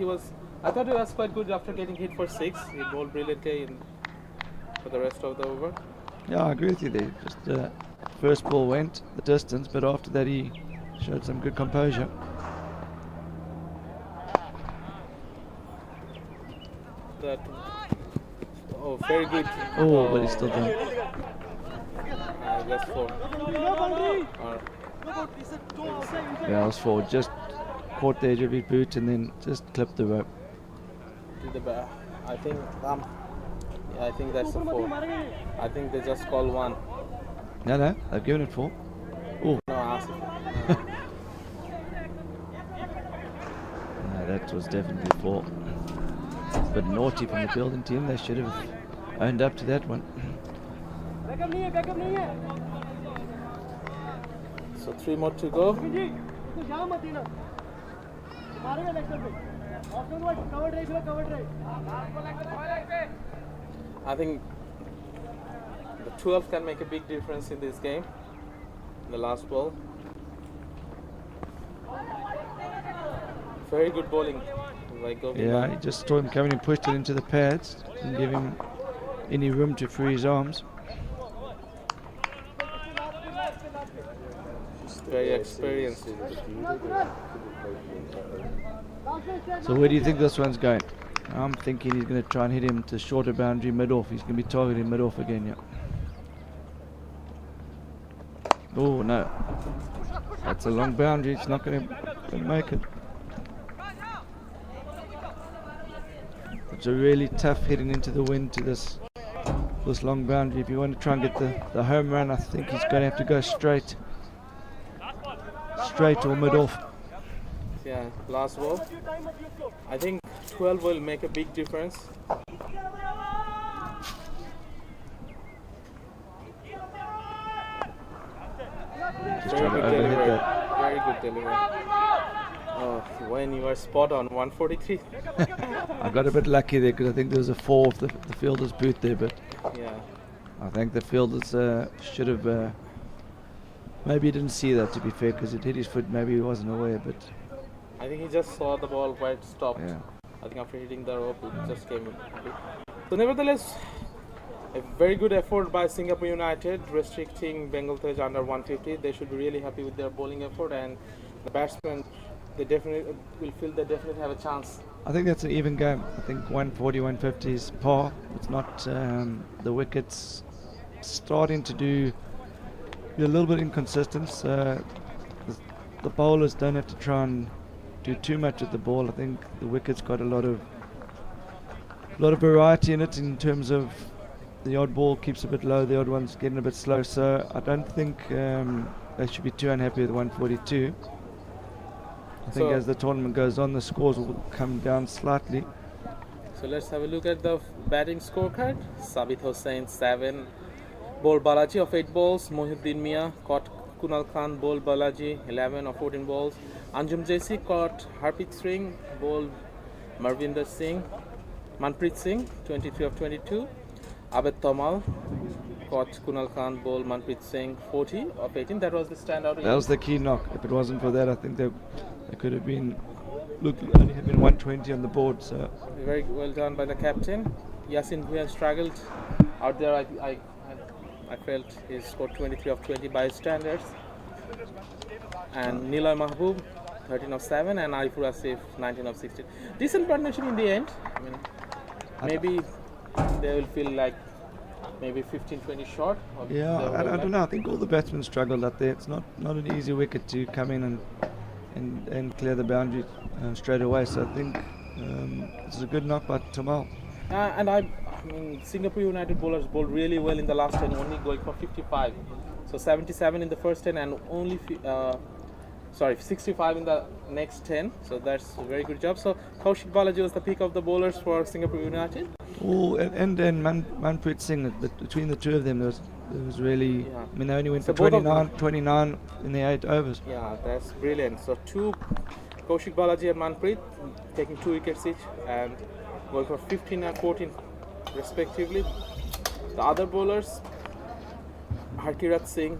I thought he was quite good after getting hit for 6. He bowled brilliantly for the rest of the over. Yeah, I agree with you there. Just first ball went the distance, but after that he showed some good composure. That Oh, very good. Oh, but he's still done. That's 4. No boundary. Uh, Yeah, it was 4. Just caught the edge of his boot and then just clipped the rope. to the back. I think yeah, I think that's a 4. I think they just call 1. No, they've given it 4. Oh, No, Asif. no, that was definitely 4. But naughty from the building team. They should have owned up to that one. Backup नहीं है. So 3 more to go. जी, तो जाओ मत देना. मारेगा leg पे. Option wide covered रहे, covered रहे. I think the 12 can make a big difference in this game. The last ball. Very good bowling by Govind. Yeah, he just saw him coming and pushed it into the pads. Didn't give him any room to free his arms. Very experienced. So where do you think this one's going? I'm thinking he's going to try and hit him to shorter boundary mid-off. He's going to be targeting mid-off again, yeah. Oh, no. That's a long boundary. It's not going to make it. It's a really tough hitting into the wind to this long boundary. If you want to try and get the home run, I think he's going to have to go straight or mid-off. Yeah, last ball. I think 12 will make a big difference. Just trying to overhit that. Very good delivery. Oh, when you are spot on, 143. I got a bit lucky there because I think there was a 4 off the fielder's boot there, but Yeah. I think the fielders should have. Maybe he didn't see that, to be fair, because it hit his foot. Maybe he wasn't aware, but I think he just saw the ball where it stopped. yeah. I think after hitting the rope, it just came in. So nevertheless, a very good effort by Singapore United, restricting Bengal Tayz under 150. They should be really happy with their bowling effort, and the batsmen, they definitely will feel they definitely have a chance. I think that's an even game. I think 140, 150 is par. It's not the wickets starting to be a little bit inconsistent. The bowlers don't have to try and do too much with the ball. I think the wicket's got a lot of variety in it in terms of the odd ball keeps a bit low, the odd one's getting a bit slow. So I don't think they should be too unhappy with 142. I think So- as the tournament goes on, the scores will come down slightly. So let's have a look at the batting scorecard. Sabit Hossain 7, bowled Balaji of 8 balls. Mohiuddin Mia caught Kunal Khan, bowled Balaji 11 of 14 balls. Anjum JC caught Harpreet Singh, bowled Marvinder Singh. Manpreet Singh 23 of 22. Abed Tomal caught Kunal Khan, bowled Manpreet Singh 40 of 18. That was the standout. That was the key knock. If it wasn't for that, I think they could have been only have been 120 on the board. So Very well done by the captain. Yasin Bhuyan struggled out there. I felt he scored 23 of 20 by his standards. And Niloy Mahbub 13 of 7 and Arifur Asif 19 of 16. Decent partnership in the end. I mean, maybe they will feel like maybe 15-20 short. Of yeah, their I whole don't know. I think all the batsmen struggled up there. It's not an easy wicket to come in and clear the boundary straight away. So I think this is a good knock by Tamal. And I mean, Singapore United bowlers bowled really well in the last 10, only going for 55. So 77 in the first 10 and only 65 in the next 10. So that's a very good job. So Kaushik Balaji was the pick of the bowlers for Singapore United. Oh, and Manpreet Singh. Between the two of them, there was really. Yeah. I mean, they only went So for both of 29 in the 8 overs. Yeah, that's brilliant. So Kaushik Balaji and Manpreet taking 2 wickets each and going for 15 and 14 respectively. The other bowlers, Harkirat Singh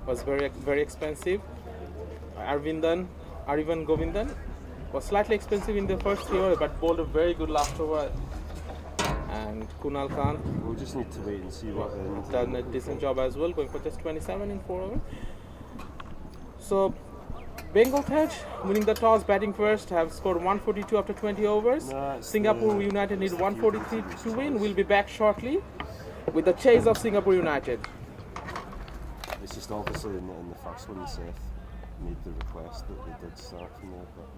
was very expensive. Arivan Govindan was slightly expensive in the first 3 overs but bowled a very good last over. And Kunal Khan We'll just need to wait and see what done a decent job as well, going for just 27 in 4 overs. So Bengal Tayz winning the toss, batting first, have scored 142 after 20 overs. No, it's Singapore the- United need it's the 143 few to win. choice. We'll be back shortly with the chase of Singapore United. It's just obviously in the first one, Seth made the request that they did start from there, but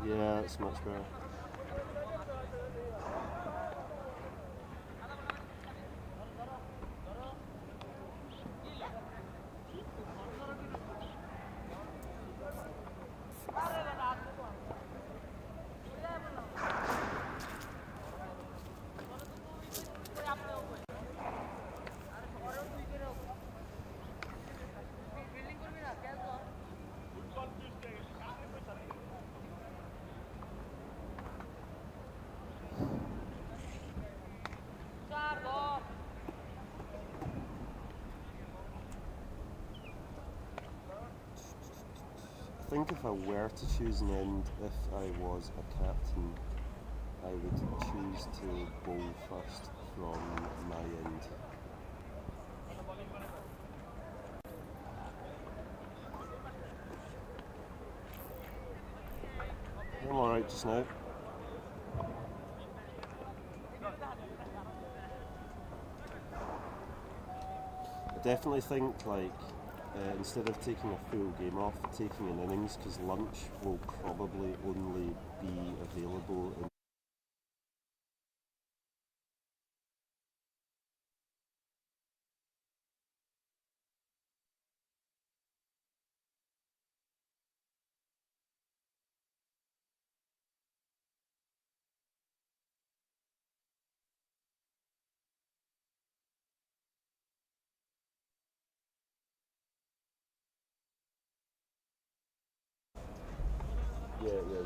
yeah, it's much better. I think if I were to choose an end, if I was a captain, I would choose to bowl first from my end. I'm alright just now. I definitely think, like, instead of taking a full game off, taking an innings, because lunch will probably only be available in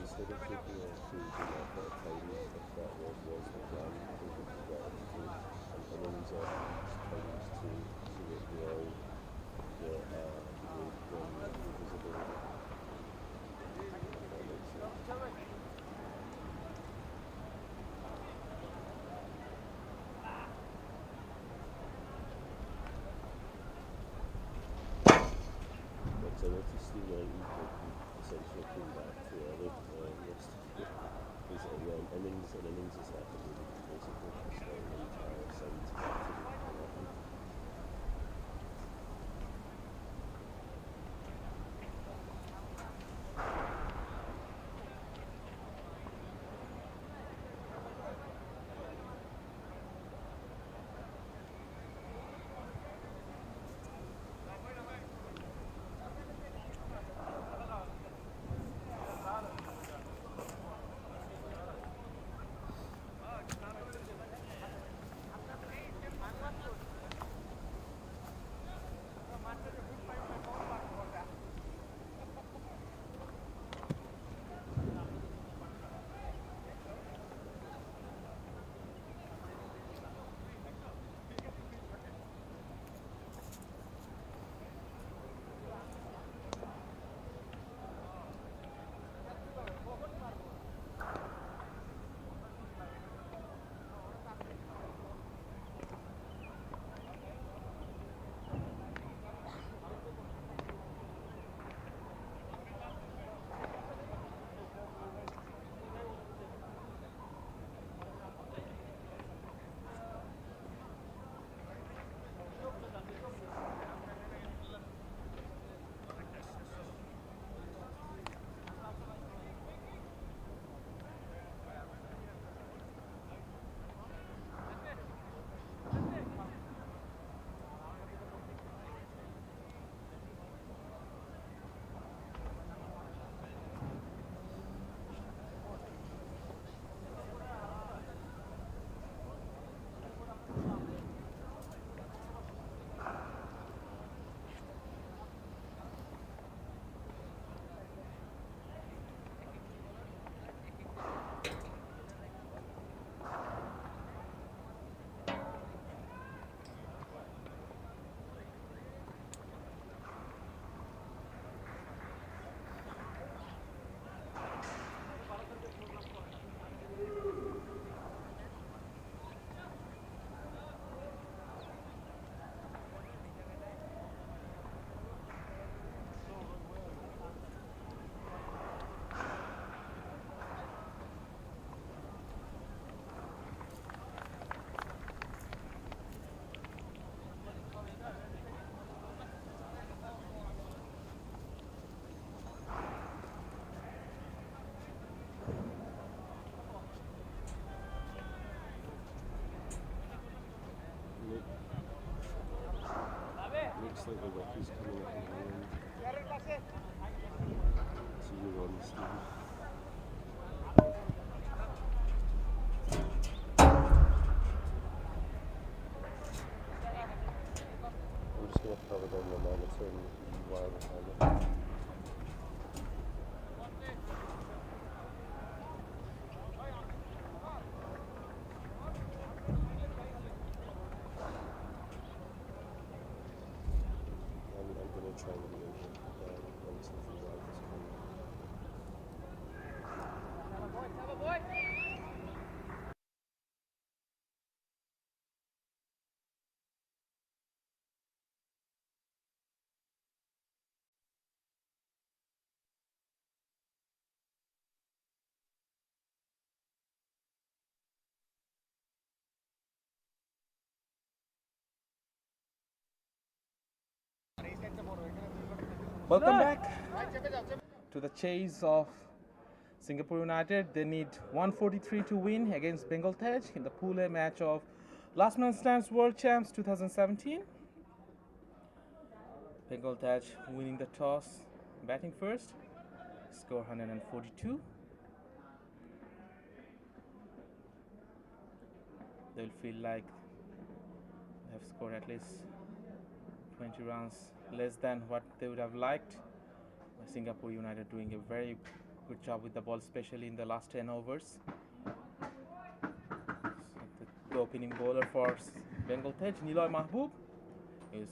instead of taking a full game off at a time, if that was the plan, it would be better to take an innings off times two, so that we all get a break when the visibility. That makes sense. But I noticed the essentially came back too early yesterday. Because an innings is happening basically just the entire side to happen. is coming up behind. So you're on, Steve. I'm just going to cover down the monitor and wire the camera. I'm going to try and move when something like this comes. Welcome back to the chase of Singapore United. They need 143 to win against Bengal Tayz in the Pool A match of Last Man Stands World Champs 2017. Bengal Tayz winning the toss, batting first, score 142. They'll feel like they have scored at least 20 runs less than what they would have liked. Singapore United doing a very good job with the ball, especially in the last 10 overs. So the opening bowler for Bengal Tayz, Niloy Mahbub, will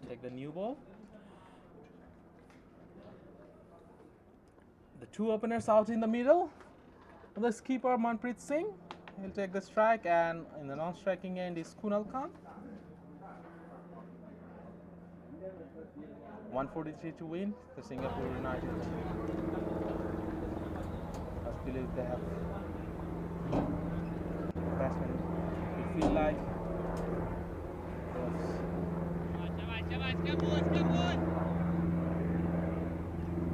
take the new ball. The two openers out in the middle. The skipper Manpreet Singh, he'll take the strike, and in the non-striking end is Kunal Khan. 143 to win the Singapore United. I believe they have batsmen who feel like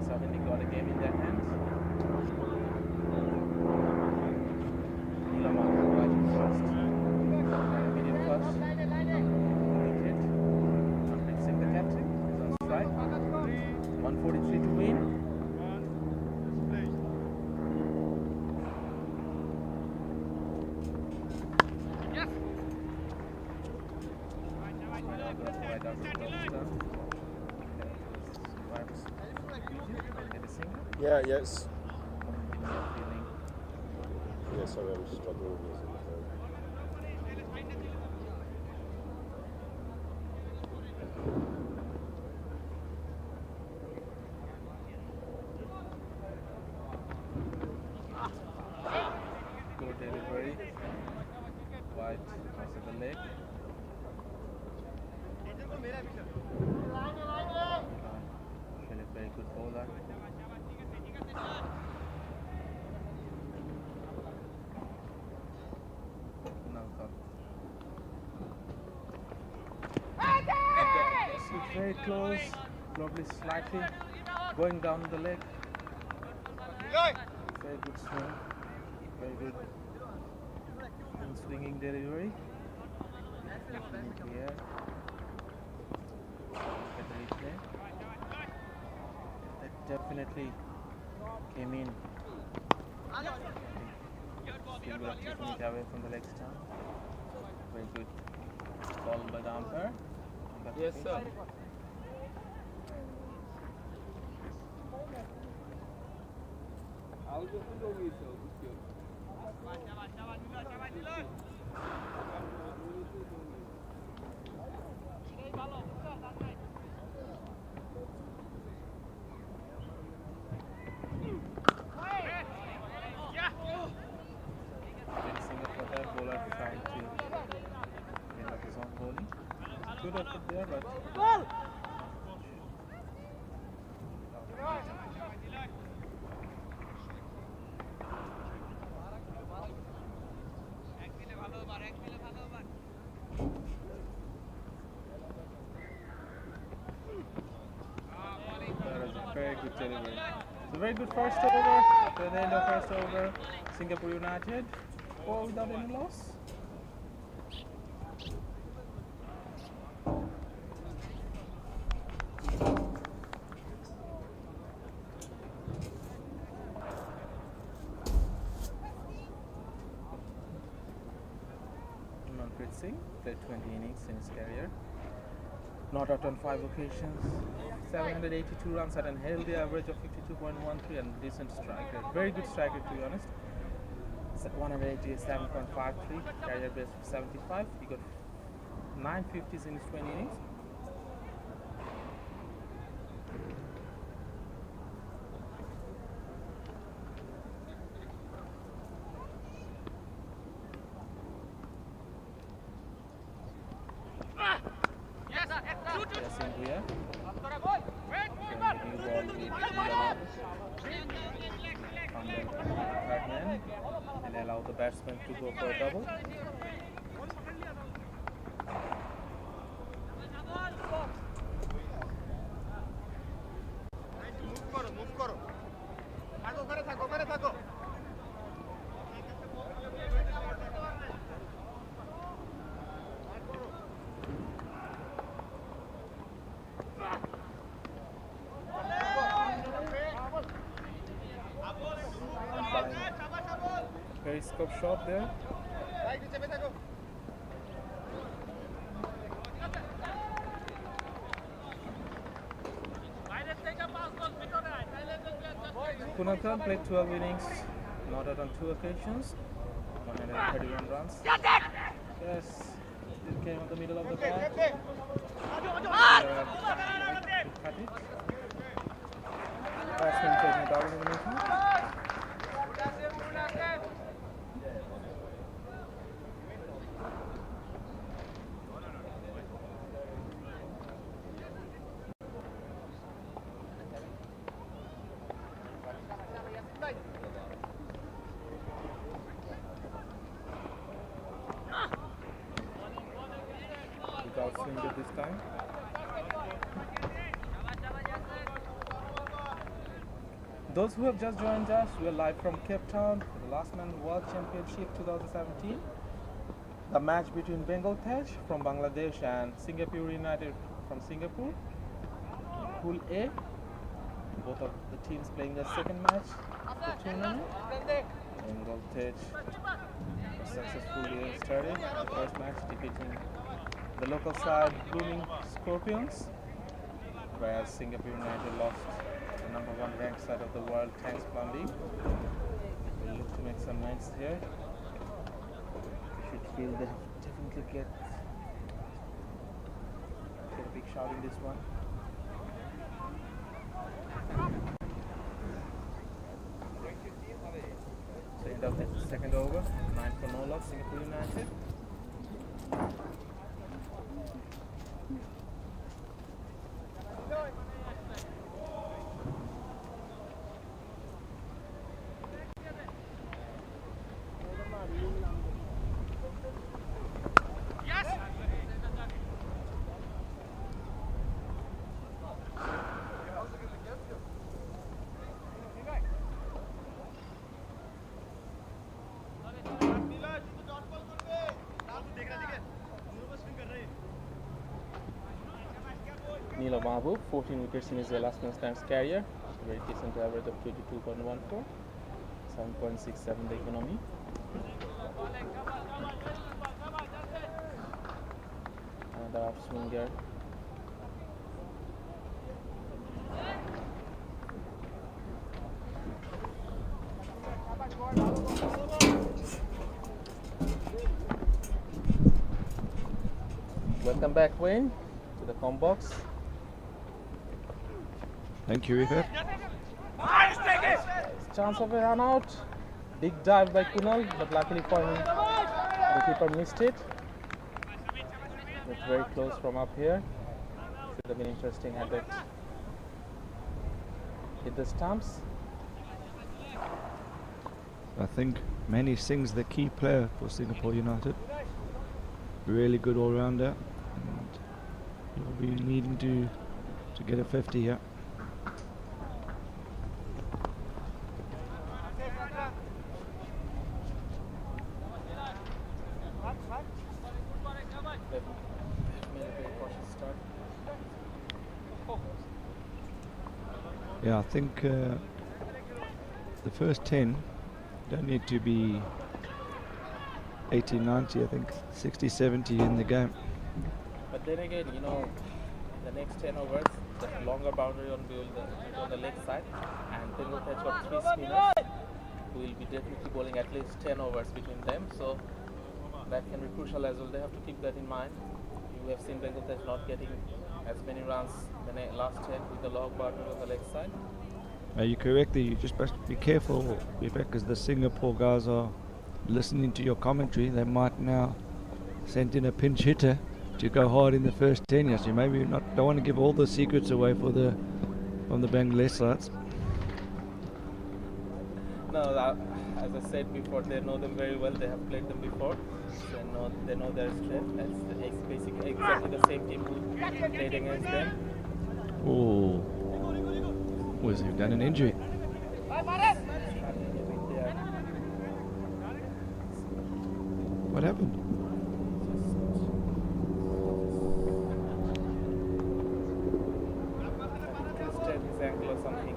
suddenly got a game in their hands. Nila Mahbub batting first, medium first, wicket. Manpreet Singh, the captain, is on strike. 143 to win. Yeah, yes. Yeah, sorry, I'm struggling with this. Good delivery, wide across the leg. Really very good bowler. It's very close, probably slightly going down the leg. Very good swing, very good swinging delivery. In the air. Look at the replay. That definitely came in. Still would have taken it away from the leg stump. Very good call by the umpire. Yes, sir. Bowler trying to get up his own bowling. Good effort there, but that was a very good delivery. It's a very good first over. At the end of first over, Singapore United 4 without any loss. Singh, played 20 innings in his career. Not out on 5 occasions. 782 runs at a healthy average of 52.13 and decent strike rate. Very good strike rate, to be honest. It's at 187.53, career base of 75. He got 950s in his 20 innings. And allow the batsman to go for a double. Periscope shot there. Kunal Khan played 12 innings, not out on 2 occasions, 131 runs. Yes, it came on the middle of the bat. Cut it. Batsman taking a double in the meeting. Without swing at this time. Those who have just joined us, we are live from Cape Town for the Last Man World Championship 2017. The match between Bengal Tayz from Bangladesh and Singapore United from Singapore. Pool A, both of the teams playing their second match of the tournament. Bengal Tayz successfully started the first match, defeating the local side Blooming Scorpions, whereas Singapore United lost the number 1 ranked side of the world, Thanks Blondie. We'll look to make some noise here. We should feel they definitely get a big shot in this one. So end of the second over, 9 for no loss, Singapore United. Neela Mahbub, 14 wickets in his last man stands career, very decent average of 22.14, 7.67 the economy. Another off swinger. Welcome back, Wayne, to the com box. Thank you, Ifat. Chance of a run out. Big dive by Kunal, but luckily for him, the keeper missed it. It's very close from up here. Should have been interesting had that hit the stumps. I think Manny Singh's the key player for Singapore United. Really good all-rounder, and he'll be needing to get a 50 here. Yeah, I think the first 10 don't need to be 80, 90, I think 60, 70 in the game. But then again, you know, the next 10 overs, the longer boundary on the leg side, and Bengal Tayz got 3 spinners who will be definitely bowling at least 10 overs between them. So that can be crucial as well. They have to keep that in mind. You have seen Bengal Tayz not getting as many runs than the last 10 with the long boundary on the leg side. You correctly, you just must be careful, because the Singapore guys are listening to your commentary. They might now send in a pinch hitter to go hard in the first 10 years. You maybe don't want to give all the secrets away from the Bangladesh sides. No, as I said before, they know them very well. They have played them before. They know their strength. It's basically exactly the same team who played against them. Oh, was he done an injury? What happened? Twisted his ankle or something.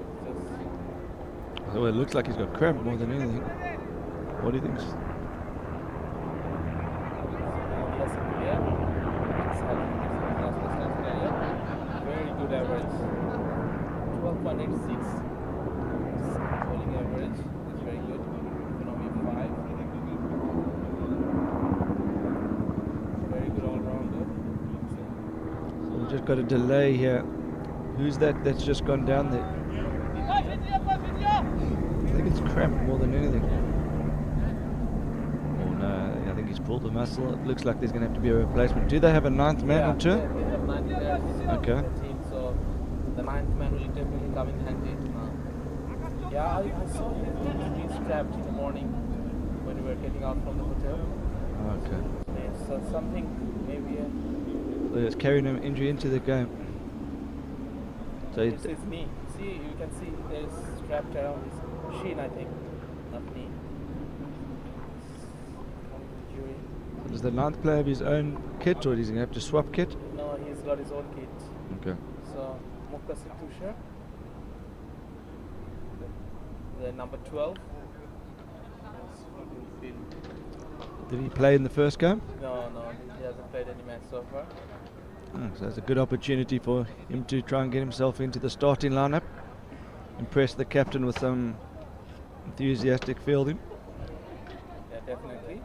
Well, it looks like he's got cramp more than anything. What do you think? Very good average. 12.86. Bowling average is very good. Economy 5. Very good all rounder. So we've just got a delay here. Who's that's just gone down there? I think it's cramp more than anything. Oh no, I think he's pulled the muscle. It looks like there's going to have to be a replacement. Do they have a 9th man on tour? They have 9 players Okay. on the team, so the 9th man will definitely come in handy. Yeah, I saw him being strapped in the morning when we were getting out from the hotel. Okay. Yeah, so something, maybe It's carrying an injury into the game. So this is knee. See, you can see there's strapped around his shin, I think, not knee. Injury. does the 9th player have his own kit, or is he going to have to swap kit? No, he's got his own kit. Okay. So, Muktasir Tushar, the number 12. Did he play in the first game? No, he hasn't played any match so far. So that's a good opportunity for him to try and get himself into the starting lineup. Impress the captain with some enthusiastic fielding. Yeah, definitely.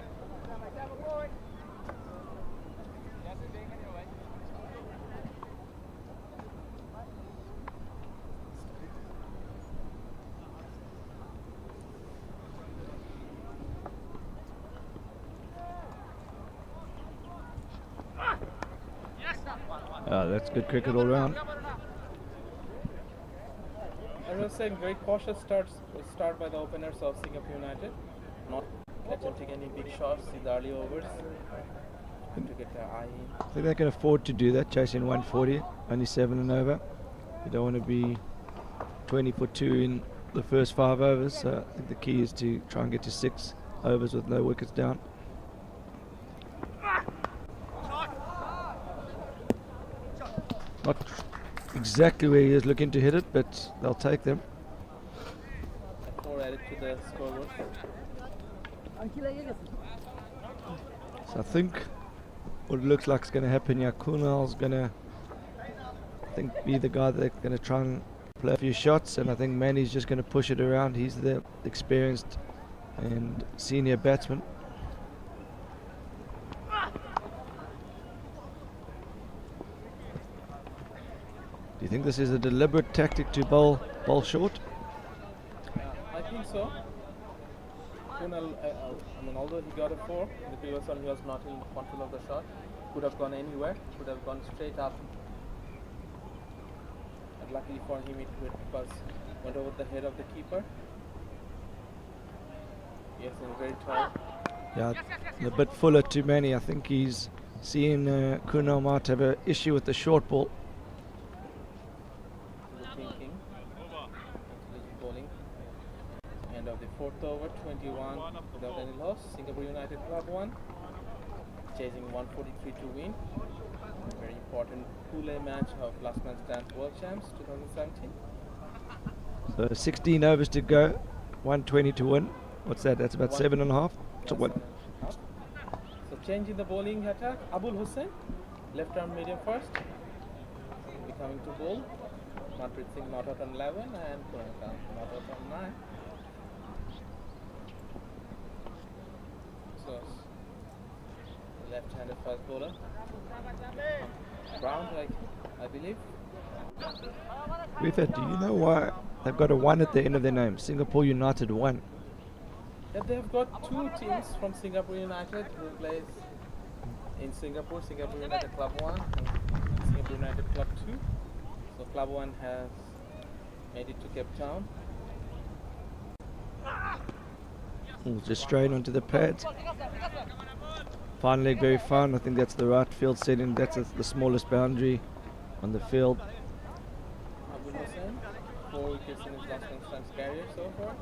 That's good cricket all round. As I was saying, very cautious start by the openers of Singapore United. Not attempting any big shots in the early overs. To get their eye in. I think they can afford to do that, chasing 140, only 7 and over. You don't want to be 20 for 2 in the first 5 overs, so I think the key is to try and get to 6 overs with no wickets down. Not exactly where he is looking to hit it, but they'll take them. 4 added to the scoreboard. So I think what it looks like is going to happen here, Kunal's going to, I think, be the guy that's going to try and play a few shots, and I think Manny's just going to push it around. He's the experienced and senior batsman. Do you think this is a deliberate tactic to bowl short? I think so. Kunal, although he got a 4, in the previous one he was not in control of the shot. Could have gone anywhere, could have gone straight up. And luckily for him it went over the head of the keeper. Yes, and very tall. Yeah, a bit fuller too many. I think he's seeing Kunal might have an issue with the short ball. Thinking. Intelligent bowling. End of the 4th over, 21 without any loss. Singapore United Club 1. Chasing 143 to win. Very important Pool A match of last man stands World Champs 2017. So 16 overs to go, 120 to win. What's that? That's about 7.5. So what? change in the bowling attack. Abul Hussain, left arm medium first, becoming to bowl. Manpreet Singh not out on 11 and Puran Khan not out on 9. So left-handed fast bowler. Brown, I believe. Rita, do you know why they've got a 1 at the end of their name? Singapore United 1. Yeah, they've got 2 teams from Singapore United who plays in Singapore, Singapore United Club 1 and Singapore United Club 2. So Club 1 has made it to Cape Town. Just straight onto the pads. Fine leg, very fine. I think that's the right field setting. That's the smallest boundary on the field. Abul Hussain, 4 wickets in his last constance career so far.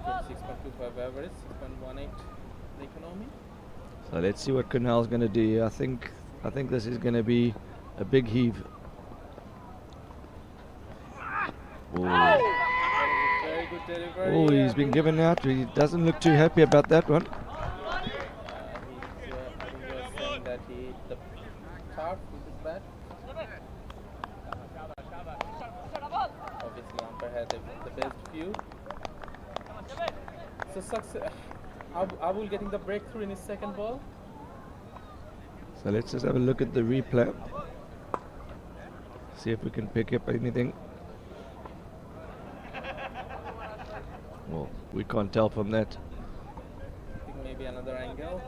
26.25 average, 6.18 the economy. So let's see what Kunal's going to do. I think this is going to be a big heave. That is a very good delivery. Oh, he's been given out. He doesn't look too happy about that one. I think he was saying that he hit the tarp with his bat. Obviously, umpire had the best view. So success. Abul getting the breakthrough in his second ball. So let's just have a look at the replay. See if we can pick up anything. Well, we can't tell from that. I think maybe another angle.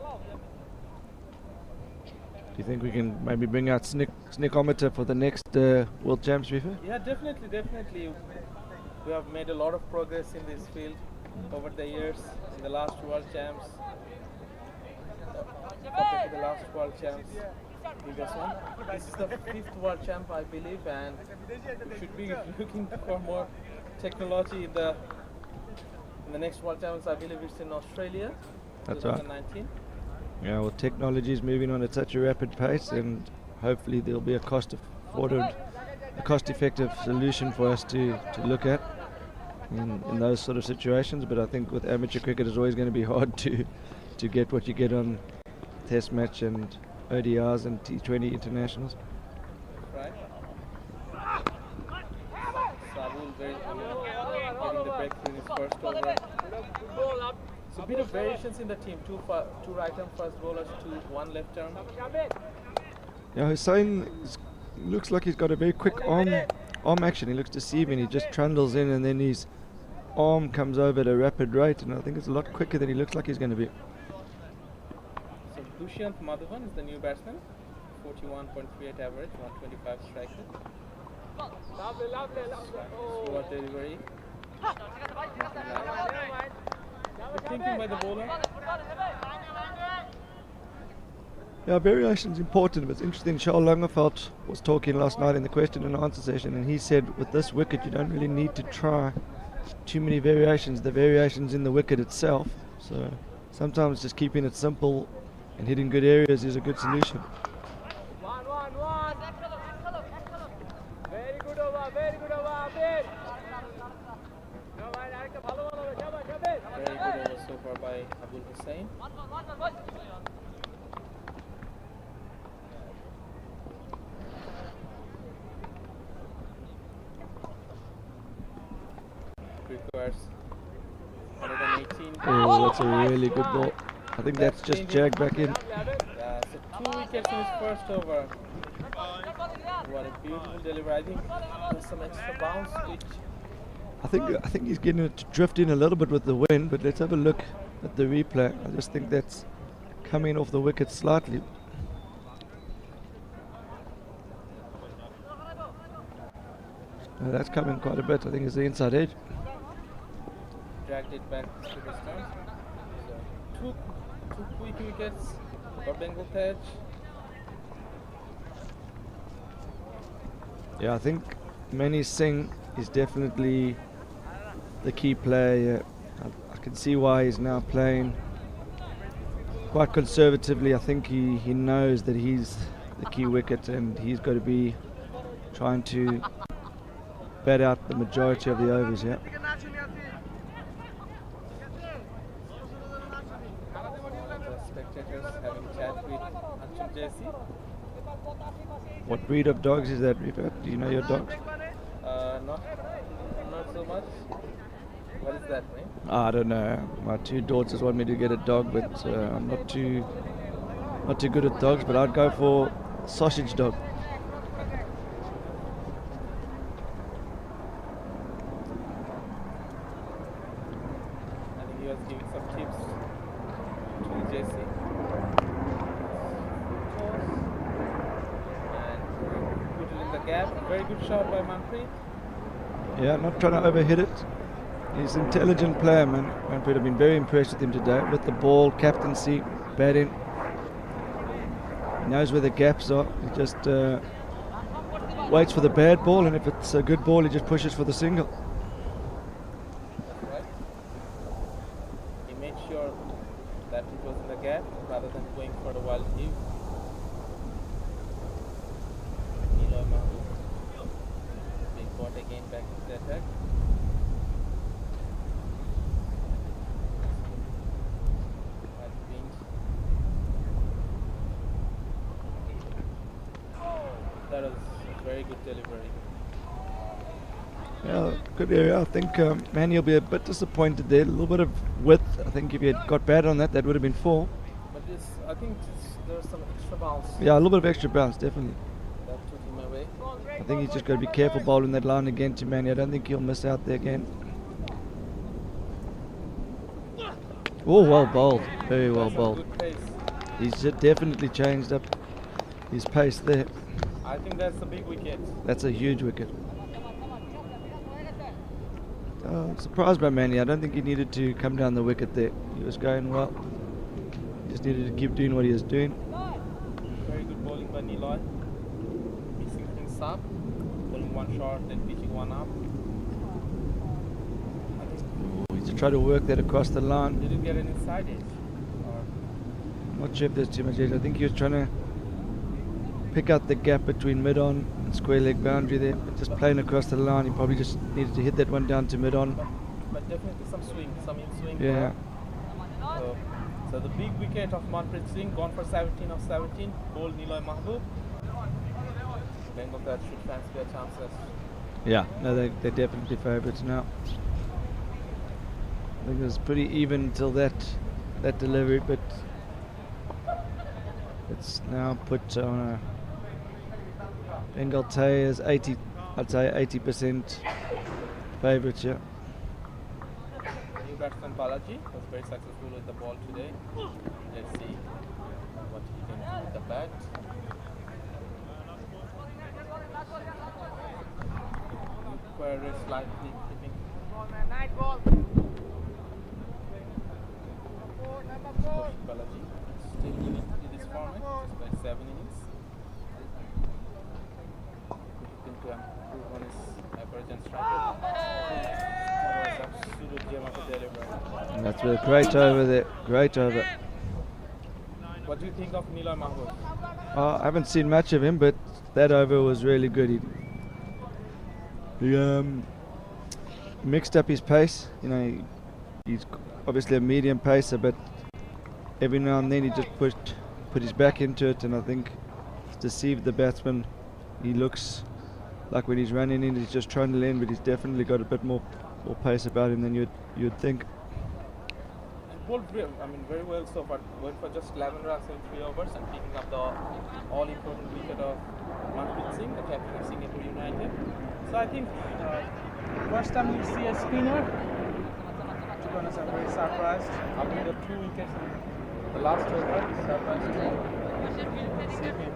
Do you think we can maybe bring out snickometer for the next World Champs, Rifa? Yeah, definitely. We have made a lot of progress in this field over the years. In the last World Champs, compared to the last World Champs, previous one. This is the 5th World Champ, I believe, and we should be looking for more technology in the next World Champs. I believe it's in Australia, That's right. 2019. Yeah, well, technology is moving on at such a rapid pace, and hopefully there'll be a cost-effective solution for us to look at in those sort of situations. But I think with amateur cricket, it's always going to be hard to get what you get on Test match and ODIs and T20 internationals. Right. Sabul getting the breakthrough in his first over. So a bit of variations in the team. Two right-arm fast bowlers, one left-arm. Yeah, Hussain looks like he's got a very quick arm action. He looks deceiving. He just trundles in and then his arm comes over at a rapid rate, and I think it's a lot quicker than he looks like he's going to be. So Dushyant Madhavan is the new batsman. 41.38 average, 125 strike rate. Slower delivery. Good thinking by the bowler. Yeah, variation's important, but it's interesting. Charles Langeveld was talking last night in the question and answer session, and he said with this wicket you don't really need to try too many variations. The variation's in the wicket itself, so sometimes just keeping it simple and hitting good areas is a good solution. Very good over, Abid. Very good over so far by Abul Hussain. Requires 118. Oh, that's a really good ball. I think that's just jagged back in. Yeah, so 2 wickets in his first over. What a beautiful delivery. I think there's some extra bounce which I think he's getting it to drift in a little bit with the wind, but let's have a look at the replay. I just think that's coming off the wicket slightly. No, that's coming quite a bit. I think it's the inside edge. dragged it back to the start. So two quick wickets for Bengal Tayz. Yeah, I think Mani Singh is definitely the key player. I can see why he's now playing quite conservatively. I think he knows that he's the key wicket and he's got to be trying to bat out the majority of the overs. Yeah. spectators having chat with Untitled JC. What breed of dogs is that, Rifat? Do you know your dogs? Not so much. What is that, mate? I don't know. My two daughters want me to get a dog, but I'm not too good at dogs. But I'd go for sausage dog. I think he was giving some tips to the JC. And put it in the gap. Very good shot by Manpreet. Yeah, not trying to overhit it. He's an intelligent player, man. Manfred, I've been very impressed with him today. With the ball, captaincy, batting. He knows where the gaps are. He just waits for the bad ball, and if it's a good ball, he just pushes for the single. That's right. He made sure that it was in the gap rather than going for the wild view. Niloy Mahbub. Big bot again back to the attack. That was a very good delivery. Yeah, good area. I think Manny will be a bit disappointed there. A little bit of width. I think if he had got bad on that, that would have been 4. But this, I think there was some extra bounce Yeah, a little bit of extra bounce, definitely. that took him away. I think he's just got to be careful bowling that line again to Manny. I don't think he'll miss out there again. Oh, well bowled. Very well That's a bowled. good pace. He's definitely changed up his pace there. I think that's a big wicket. That's a huge wicket. Surprised by Manny. I don't think he needed to come down the wicket there. He was going well. He just needed to keep doing what he was doing. Very good bowling by Niloy. Mixing things up. Bowling one short, then pitching one up. I think He's tried to work that across the line. did it get an inside edge? Or Not sure if there's too much edge. I think he was trying to pick out the gap between mid-on and square leg boundary there. But just playing across the line, he probably just needed to hit that one down to mid-on. but definitely some swing, some in swing. Yeah. So the big wicket of Manpreet Singh gone for 17 of 17. Bowled Niloy Mahbub. Bengal Tayz should fancy their chances. Yeah, no, they're definitely favourites now. I think it was pretty even until that delivery, but it's now put on a Bengal Tayz 80, I'd say 80% favourites, yeah. New batsman Balaji was very successful with the ball today. Let's see what he can do with the bat. Inquiry slightly keeping. Balaji still in this format, despite 7 innings. Looking to improve on his average and strike rate. That was absolute gem of a delivery. And that's a great over there, great over. What do you think of Niloy Mahbub? I haven't seen much of him, but that over was really good. He mixed up his pace. You know, he's obviously a medium pacer, but every now and then he just put his back into it, and I think it's deceived the batsman. He looks like when he's running in, he's just trying to land, but he's definitely got a bit more pace about him than you'd think. And bowled very well so far. Went for just 11 runs in 3 overs and picking up the all-important wicket of Manpreet Singh, the captain of Singapore United. So I think first time we see a spinner. To be honest, I'm very surprised. After the 2 wickets in the last over, surprised to see him.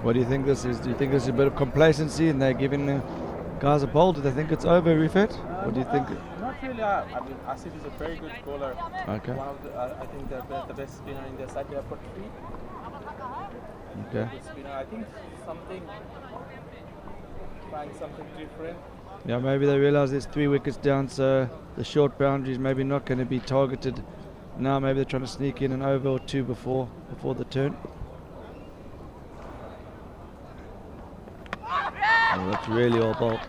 What do you think this is? Do you think this is a bit of complacency and they're giving the guys a bowl? Do they think it's over, Rifat? What do you think? Not really. I mean, Asif is a very good bowler. Okay. One of the, I think the best spinner in their side. They have got 3. Okay. Good spinner. I think trying something different. Yeah, maybe they realise there's 3 wickets down, so the short boundaries maybe not going to be targeted. Now maybe they're trying to sneak in an over or 2 before the turn. Oh, that's really all bowled.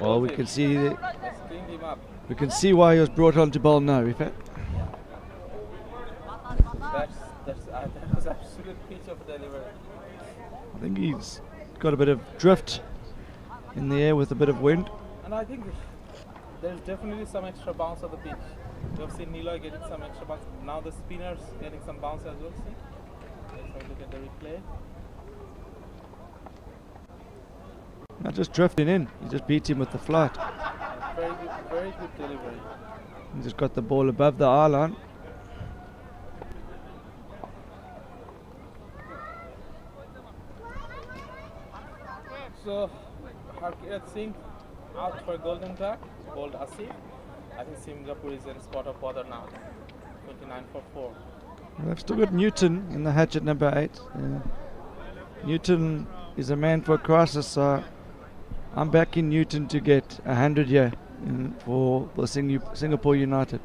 Well, we can see Let's clean him up. why he was brought on to bowl now, Rifat. That was absolute pitch of delivery. I think he's got a bit of drift in the air with a bit of wind. And I think there's definitely some extra bounce of the pitch. We have seen Niloy getting some extra bounce. Now the spinner's getting some bounce as well. See? Let's have a look at the replay. Not just drifting in, he just beat him with the flight. Very good delivery. He just got the ball above the eye line. So, Harkirat Singh out for golden tag, bowled Asif. I think Singapore is in spot of bother now. 29 for 4. Well, they've still got Newton in the hatch at number 8. Newton is a man for a crisis, so I'm backing Newton to get 100 here for Singapore United.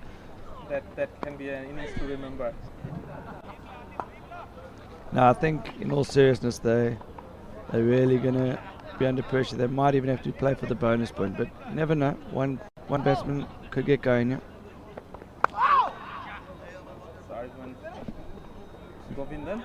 That can be an innings to remember. Now, I think in all seriousness, they're really going to be under pressure. They might even have to play for the bonus point, but you never know. One batsman could get going here. Sorry, Govindan.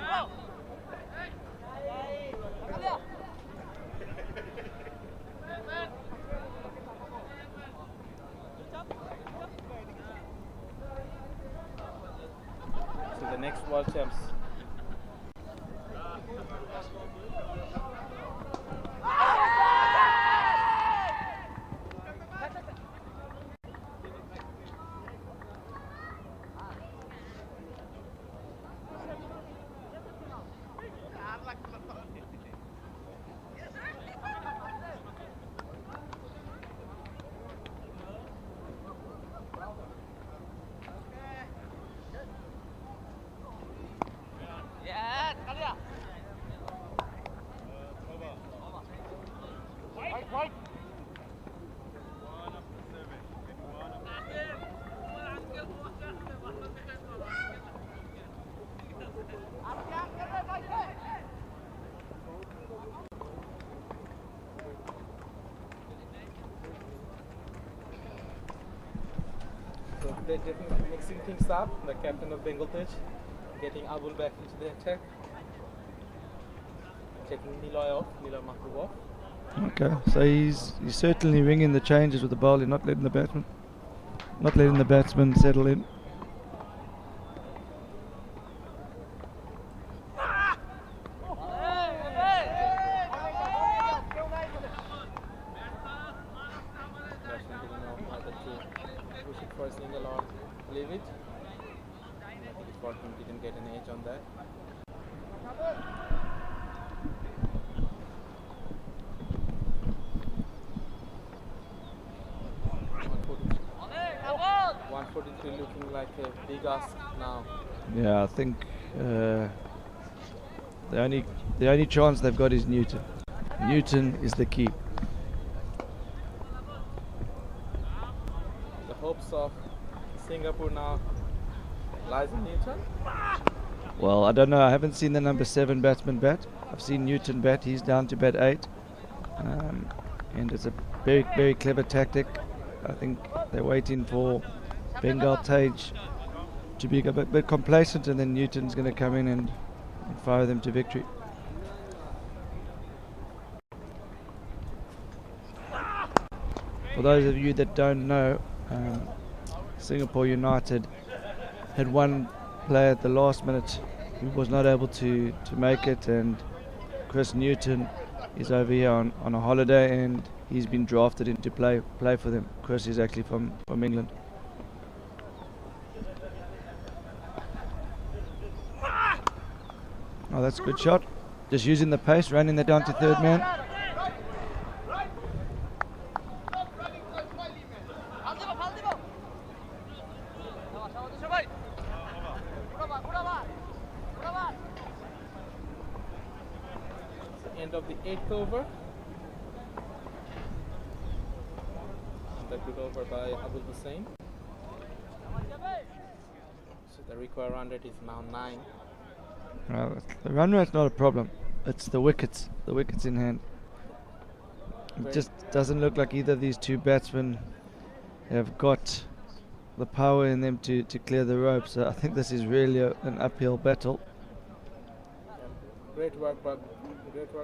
So the next world champs. So they're definitely mixing things up. The captain of Bengal Tayz getting Abul back into the attack. Taking Niloy off, Niloy Mahbub off. Okay, so he's certainly ringing the changes with the bowling, not letting the batsman settle in. Leave it. I think Scotland didn't get an edge on that. $143 looking like a big ask now. Yeah, I think the only chance they've got is Newton. Newton is the key. The hopes of Singapore now lies in Newton. Well, I don't know. I haven't seen the number 7 batsman bat. I've seen Newton bat. He's down to bat 8. And it's a very, very clever tactic. I think they're waiting for Bengal Tayz to be a bit complacent, and then Newton's going to come in and fire them to victory. For those of you that don't know, Singapore United had one player at the last minute who was not able to make it, and Chris Newton is over here on a holiday, and he's been drafted in to play for them. Chris is actually from England. Oh, that's a good shot. Just using the pace, running that down to third man. End of the 8th over. And the good over by Abul Hussain. So the required run rate is now 9. The run rate's not a problem. It's the wickets in hand. It just doesn't look like either of these two batsmen have got the power in them to clear the ropes. So I think this is really an uphill battle. Great work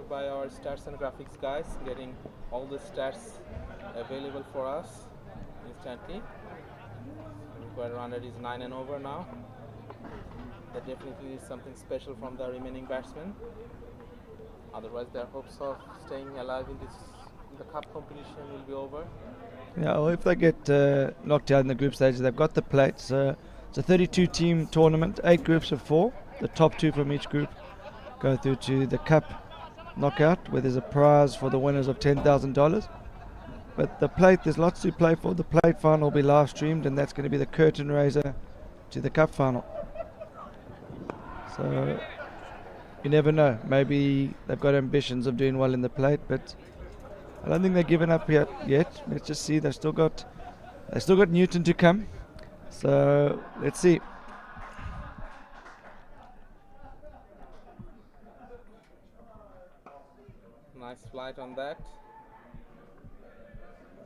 by our stats and graphics guys, getting all the stats available for us instantly. Required run rate is 9 and over now. That definitely is something special from the remaining batsmen. Otherwise, their hopes of staying alive in the cup competition will be over. Yeah, well, if they get knocked out in the group stage, they've got the plates. It's a 32-team tournament, 8 groups of 4. The top 2 from each group go through to the cup knockout, where there's a prize for the winners of $10,000. But the plate, there's lots to play for. The plate final will be live streamed, and that's going to be the curtain raiser to the cup final. So you never know. Maybe they've got ambitions of doing well in the plate, but I don't think they've given up yet. Let's just see. They've still got Newton to come. So let's see. Nice flight on that.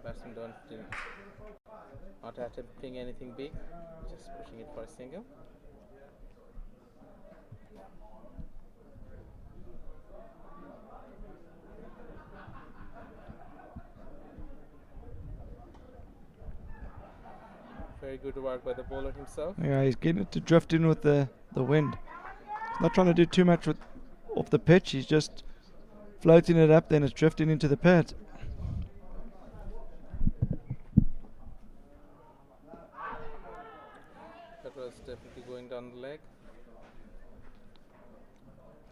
Batsmen not attempting anything big, just pushing it for a single. Very good work by the bowler himself. Yeah, he's getting it to drift in with the wind. He's not trying to do too much off the pitch. He's just floating it up, then it's drifting into the pads. That was definitely going down the leg.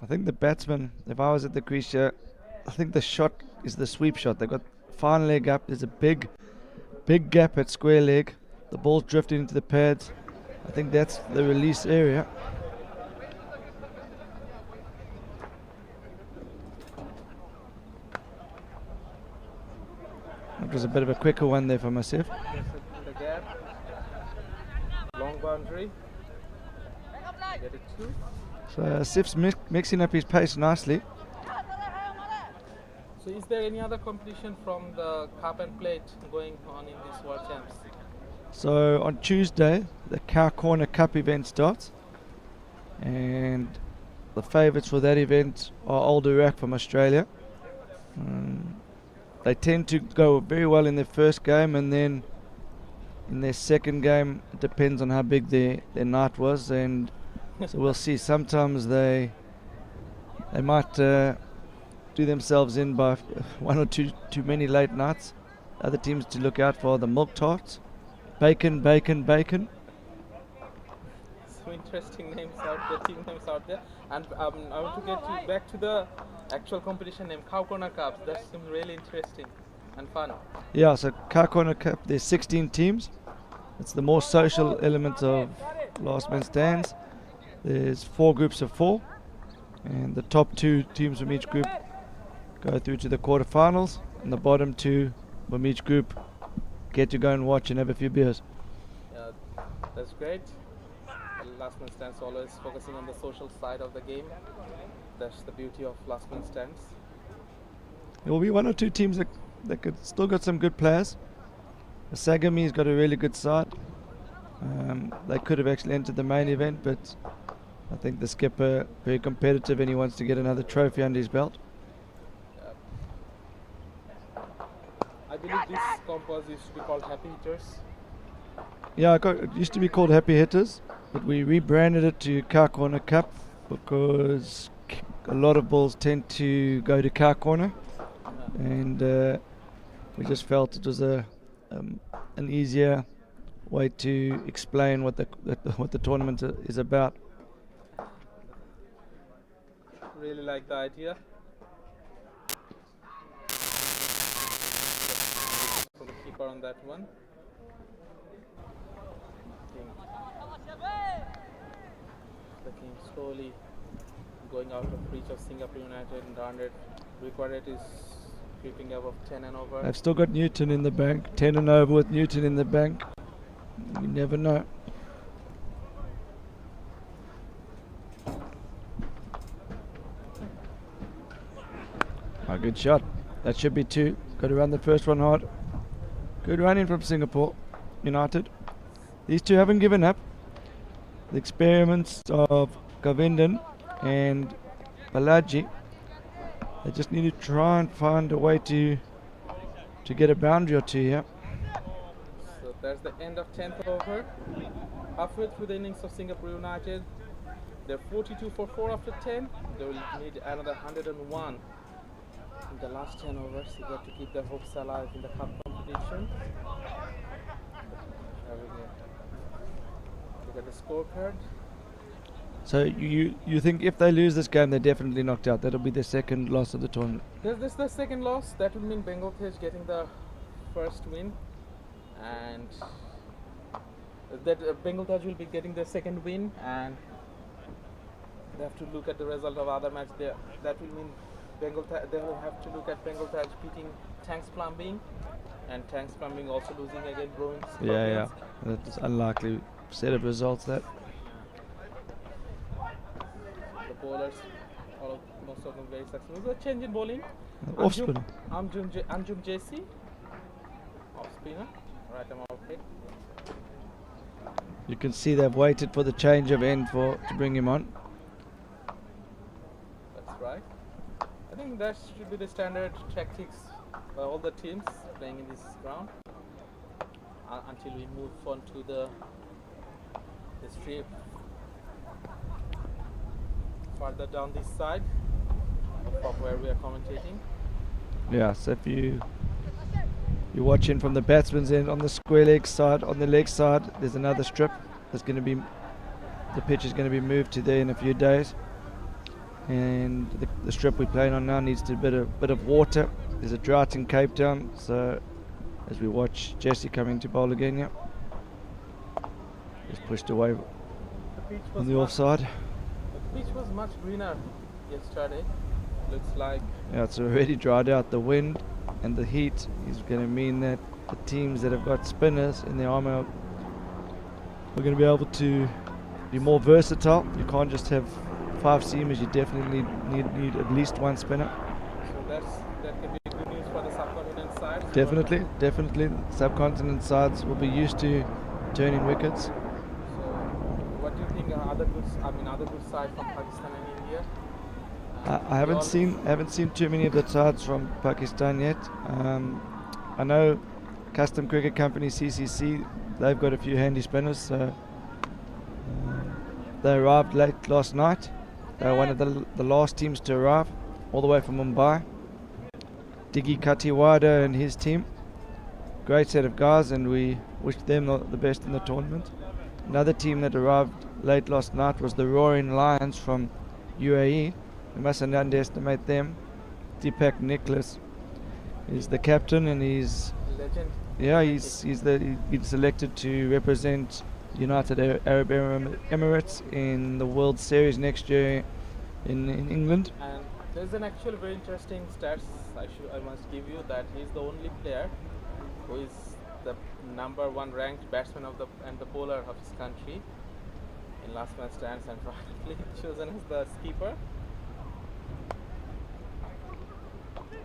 I think the batsman, if I was at the crease here, I think the shot is the sweep shot. They've got fine leg up. There's a big gap at square leg. The ball's drifting into the pads. I think that's the release area. It was a bit of a quicker one there for myself. The gap. Long boundary. Get it through. So Sif's mixing up his pace nicely. So is there any other competition from the cup and plate going on in this World Champs? So on Tuesday, the Cow Corner Cup event starts, and the favourites for that event are Old Iraq from Australia. They tend to go very well in their first game, and then in their second game, it depends on how big their night was, and so we'll see. Sometimes they might do themselves in by one or two too many late nights. Other teams to look out for are the Milk Tarts. Bacon. So interesting names out there, team names out there. And I want to get back to the actual competition name, Cow Corner Cups. That seems really interesting and fun. Yeah, so Cow Corner Cup, there's 16 teams. It's the more social element of Last Man Stands. There's 4 groups of 4, and the top 2 teams from each group go through to the quarterfinals, and the bottom 2 from each group get to go and watch and have a few beers. Yeah, that's great. Last Man Stands always focusing on the social side of the game. That's the beauty of Last Man Stands. There will be 1 or 2 teams that still got some good players. Sagami's got a really good side. They could have actually entered the main event, but I think the skipper very competitive and he wants to get another trophy under his belt. I believe this comp used to be called Happy Hitters. Yeah, it used to be called Happy Hitters, but we rebranded it to Cow Corner Cup because a lot of balls tend to go to Cow Corner, and we just felt it was an easier way to explain what the tournament is about. Really like the idea. From the keeper on that one. The team slowly going out of reach of Singapore United, and the 100 required is creeping above 10 and over. They've still got Newton in the bank, 10 and over with Newton in the bank. You never know. A good shot. That should be 2. Got to run the first one hard. Good running from Singapore United. these two haven't given up. The experiments of Govindan and Balaji, they just need to try and find a way to get a boundary or two here. So that's the end of 10th over. Halfway through the innings of Singapore United, they're 42 for 4 after 10. They will need another 101 in the last 10 overs to get to keep their hopes alive in the cup competition. There we go. Look at the scorecard. So you think if they lose this game, they're definitely knocked out? That'll be their second loss of the tournament. This is the second loss. That will mean Bengal Tayz getting the first win, and that Bengal Tayz will be getting their second win, and they have to look at the result of other match there. That will mean they will have to look at Bengal Tayz beating Tanks Plumbing, and Tanks Plumbing also losing again Bruins. Yeah. That's unlikely set of results, that. The bowlers, most of them very successful. There's a change in bowling. Off spinner. Anjum JC, off spinner. Right, I'm off it. You can see they've waited for the change of end to bring him on. That's right. I think that should be the standard tactics by all the teams playing in this ground until we move on to the strip further down this side of where we are commentating. Yeah, so if you're watching from the batsman's end on the square leg side, on the leg side, there's another strip that's going to be, the pitch is going to be moved to there in a few days. And the strip we're playing on now needs a bit of water. There's a drought in Cape Town, so as we watch Jesse coming to bowl again, yeah. Just pushed away on the offside. The pitch was much greener yesterday. Looks like. Yeah, it's already dried out. The wind and the heat is going to mean that the teams that have got spinners in their armour are going to be able to be more versatile. You can't just have 5 seamers. You definitely need at least 1 spinner. So that can be good news for the subcontinent side. Definitely. Subcontinent sides will be used to turning wickets. So, what do you think are other good sides from Pakistan and India? I haven't seen too many of the sides from Pakistan yet. I know Custom Cricket Company (CCC), they've got a few handy spinners. So they arrived late last night. They were one of the last teams to arrive, all the way from Mumbai. Diggy Katiwada and his team, great set of guys, and we wish them the best in the tournament. Another team that arrived late last night was the Roaring Lions from UAE. We mustn't underestimate them. Deepak Nicholas is the captain, and he's Legend. Yeah, he's selected to represent United Arab Emirates in the World Series next year in England. And there's an actual very interesting stats I must give you, that he's the only player who is the #1 ranked batsman and the bowler of his country in last man stands, and probably chosen as the skipper.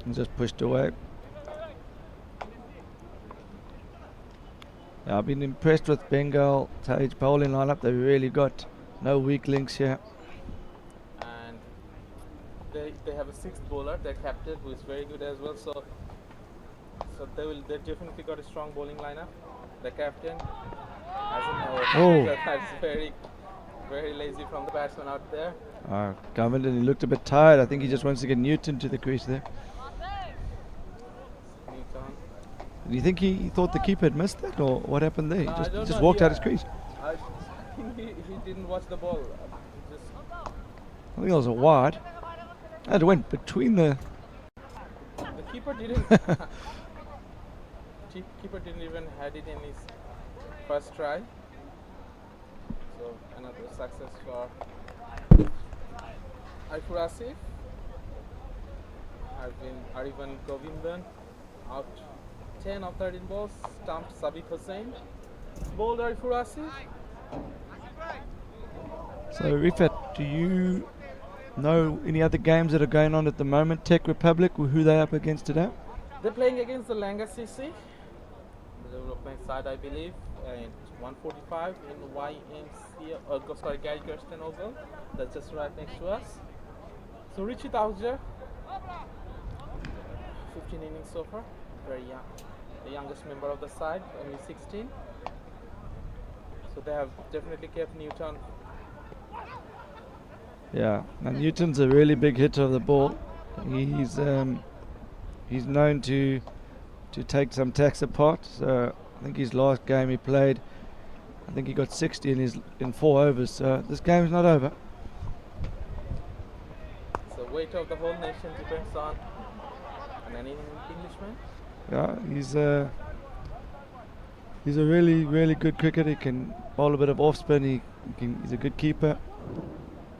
He's just pushed away. Yeah, I've been impressed with Bengal Tayz bowling lineup. They've really got no weak links here. And they have a 6th bowler, their captain, who is very good as well. So they definitely got a strong bowling lineup. The captain, that's very very lazy from the batsman out there. Government, he looked a bit tired. I think he just wants to get Newton to the crease there. Newton. Do you think he thought the keeper had missed that, or what happened there? He I don't just know. walked out his crease. I think he didn't watch the ball. I think it was a wide. It went between the keeper didn't. Keeper didn't even had it in his first try. So another success for Arifur Asif. Arivan Govindan out 10 of 13 balls, stumped Sabik Hussain. Bowled Arifur Asif. So Rifat, do you know any other games that are going on at the moment? Tech Republic, who they up against today? They're playing against the Langa CC, the development side, I believe. 145 in YMCA, sorry, Gary Kirsten Oval. That's just right next to us. So Richie Tauger, 15 innings so far, very young, the youngest member of the side, only 16. So they have definitely kept Newton. Yeah, and Newton's a really big hitter of the ball. He's known to take some tacks apart. So I think his last game he played, I think he got 60 in 4 overs. So this game's not over. So weight of the whole nation depends on an Englishman. Yeah, he's a really, really good cricketer. He can bowl a bit of off spin. He's a good keeper.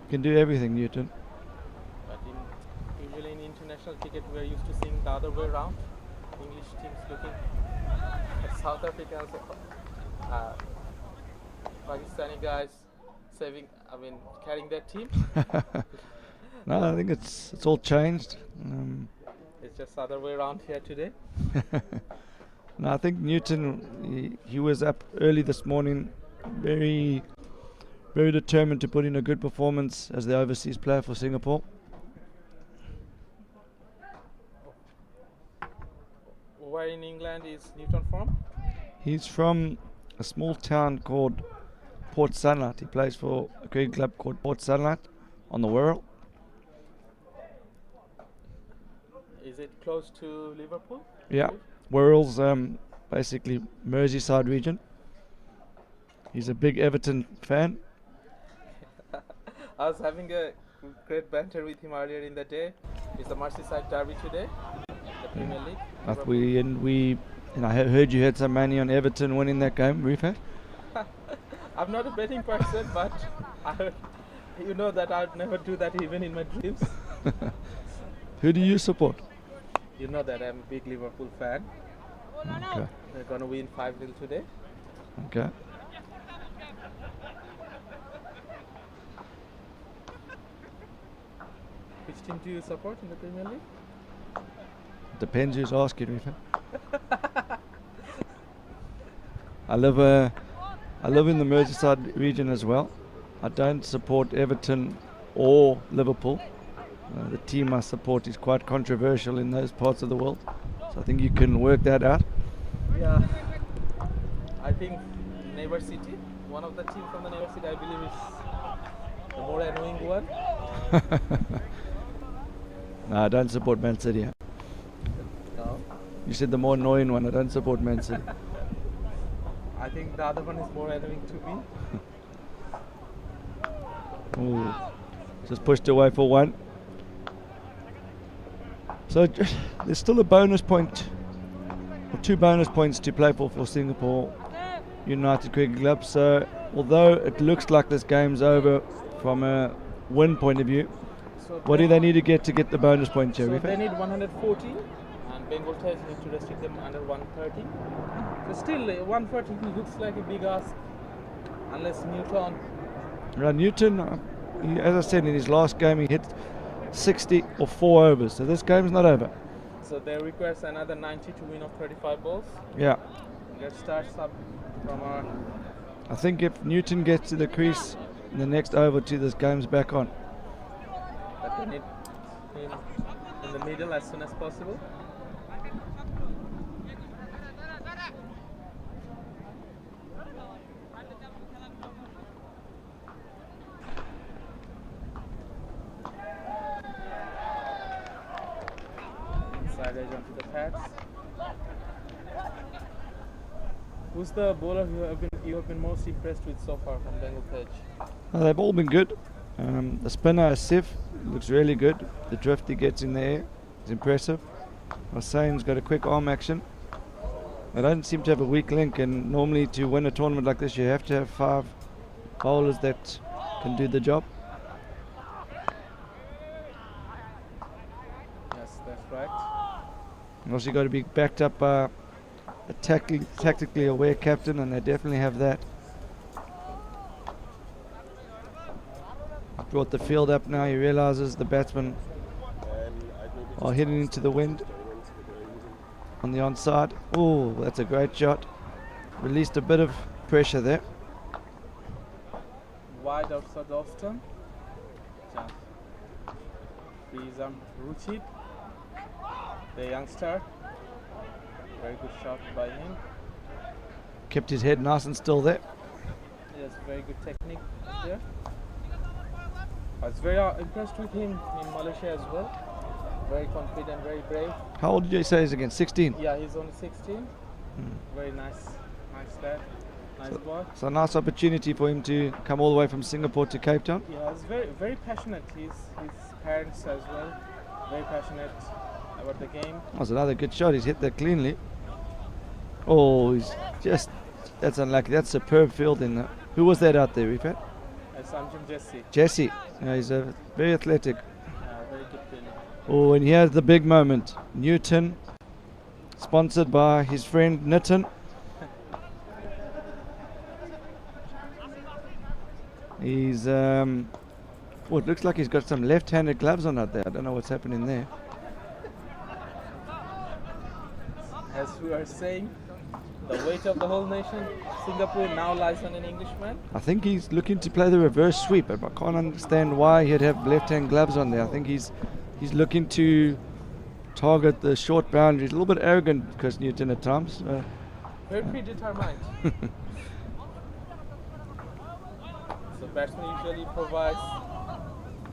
He can do everything, Newton. But usually in international cricket, we are used to seeing the other way around. English teams looking at South Africans, Pakistani guys carrying their team. No, I think it's all changed. It's just the other way around here today. No, I think Newton, he was up early this morning, very, very determined to put in a good performance as the overseas player for Singapore. Where in England is Newton from? He's from a small town called Port Sunlight. He plays for a cricket club called Port Sunlight on the Wirral. Is it close to Liverpool? Yeah, Wirral's basically Merseyside region. He's a big Everton fan. I was having a great banter with him earlier in the day. It's the Merseyside derby today, the Premier League. I heard you had some money on Everton winning that game, Rifat. I'm not a betting person, but you know that I'd never do that even in my dreams. Who do you support? You know that I'm a big Liverpool fan. Okay. They're gonna win 5-0 today. Okay. Which team do you support in the Premier League? Depends who's asking, Rifat. I live in the Merseyside region as well. I don't support Everton or Liverpool. The team I support is quite controversial in those parts of the world, so I think you can work that out. Yeah, I think Neighbour City, one of the teams from the Neighbour City, I believe is the more annoying one. No, I don't support Man City. No, You said the more annoying one. I don't support Man City. I think the other one is more annoying to me. Ooh, just pushed away for one. So there's still a bonus point, or 2 bonus points to play for Singapore United Cricket Club. So although it looks like this game's over from a win point of view, So what do they need to get the bonus point, So Jerry? they need 140, and Bengal Tayz need to restrict them under 130. So still, 140 looks like a big ask, unless Newton. Newton, as I said, in his last game he hit 60 or 4 overs, so this game's not over. So they requires another 90 to win of 35 balls. Yeah, Let's start up from our. I think if Newton gets to the crease in the next over 2, this game's back on. But they need him in the middle as soon as possible. Inside edge onto the pads. Who's the bowler you have been most impressed with so far from Bengal Tayz? They've all been good. The spinner, Sif, looks really good. The drift he gets in the air is impressive. Hossain's got a quick arm action. They don't seem to have a weak link, and normally to win a tournament like this you have to have 5 bowlers that can do the job. Yes, that's right. And also got to be backed up by a tactically aware captain, and they definitely have that. Brought the field up now. He realizes the batsmen are heading into the wind on the onside. Oh, that's a great shot. Released a bit of pressure there. Wide outside Austin. Chance. He's Ruchit, the youngster. Very good shot by him. Kept his head nice and still there. Yes, very good technique there. I was very impressed with him in Malaysia as well. Very confident, very brave. How old did you say he's again? 16? Yeah, he's only 16. Very nice lad. Nice boy. So a nice opportunity for him to come all the way from Singapore to Cape Town. Yeah, he's very passionate. His parents as well. Very passionate about the game. That was another good shot. He's hit that cleanly. Oh, that's unlucky. That's superb fielding. Who was that out there, Rifat? Samjim Jesse. Jesse. Yeah, he's very athletic. Very good fielder. Oh, and here's the big moment. Newton, sponsored by his friend Nitin. He's, it looks like he's got some left-handed gloves on out there. I don't know what's happening there. As we were saying, the weight of the whole nation, Singapore, now lies on an Englishman. I think he's looking to play the reverse sweep, but I can't understand why he'd have left-hand gloves on there. I think he's looking to target the short boundaries. A little bit arrogant, because Newton at times. Very predetermined. So batsman usually provides,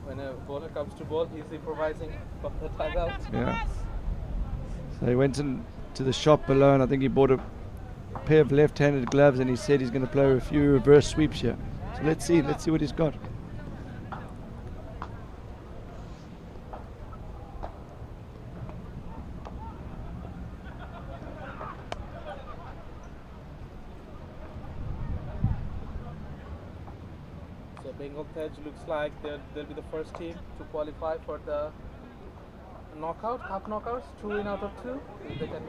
when a bowler comes to bowl, he's improvising from the dugout. Yeah. So he went into the shop below, and I think he bought a pair of left-handed gloves, and he said he's going to play a few reverse sweeps here. So let's see what he's got. So Bengal Tayz looks like they'll be the first team to qualify for the knockout, half knockouts, 2 win out of 2. If they can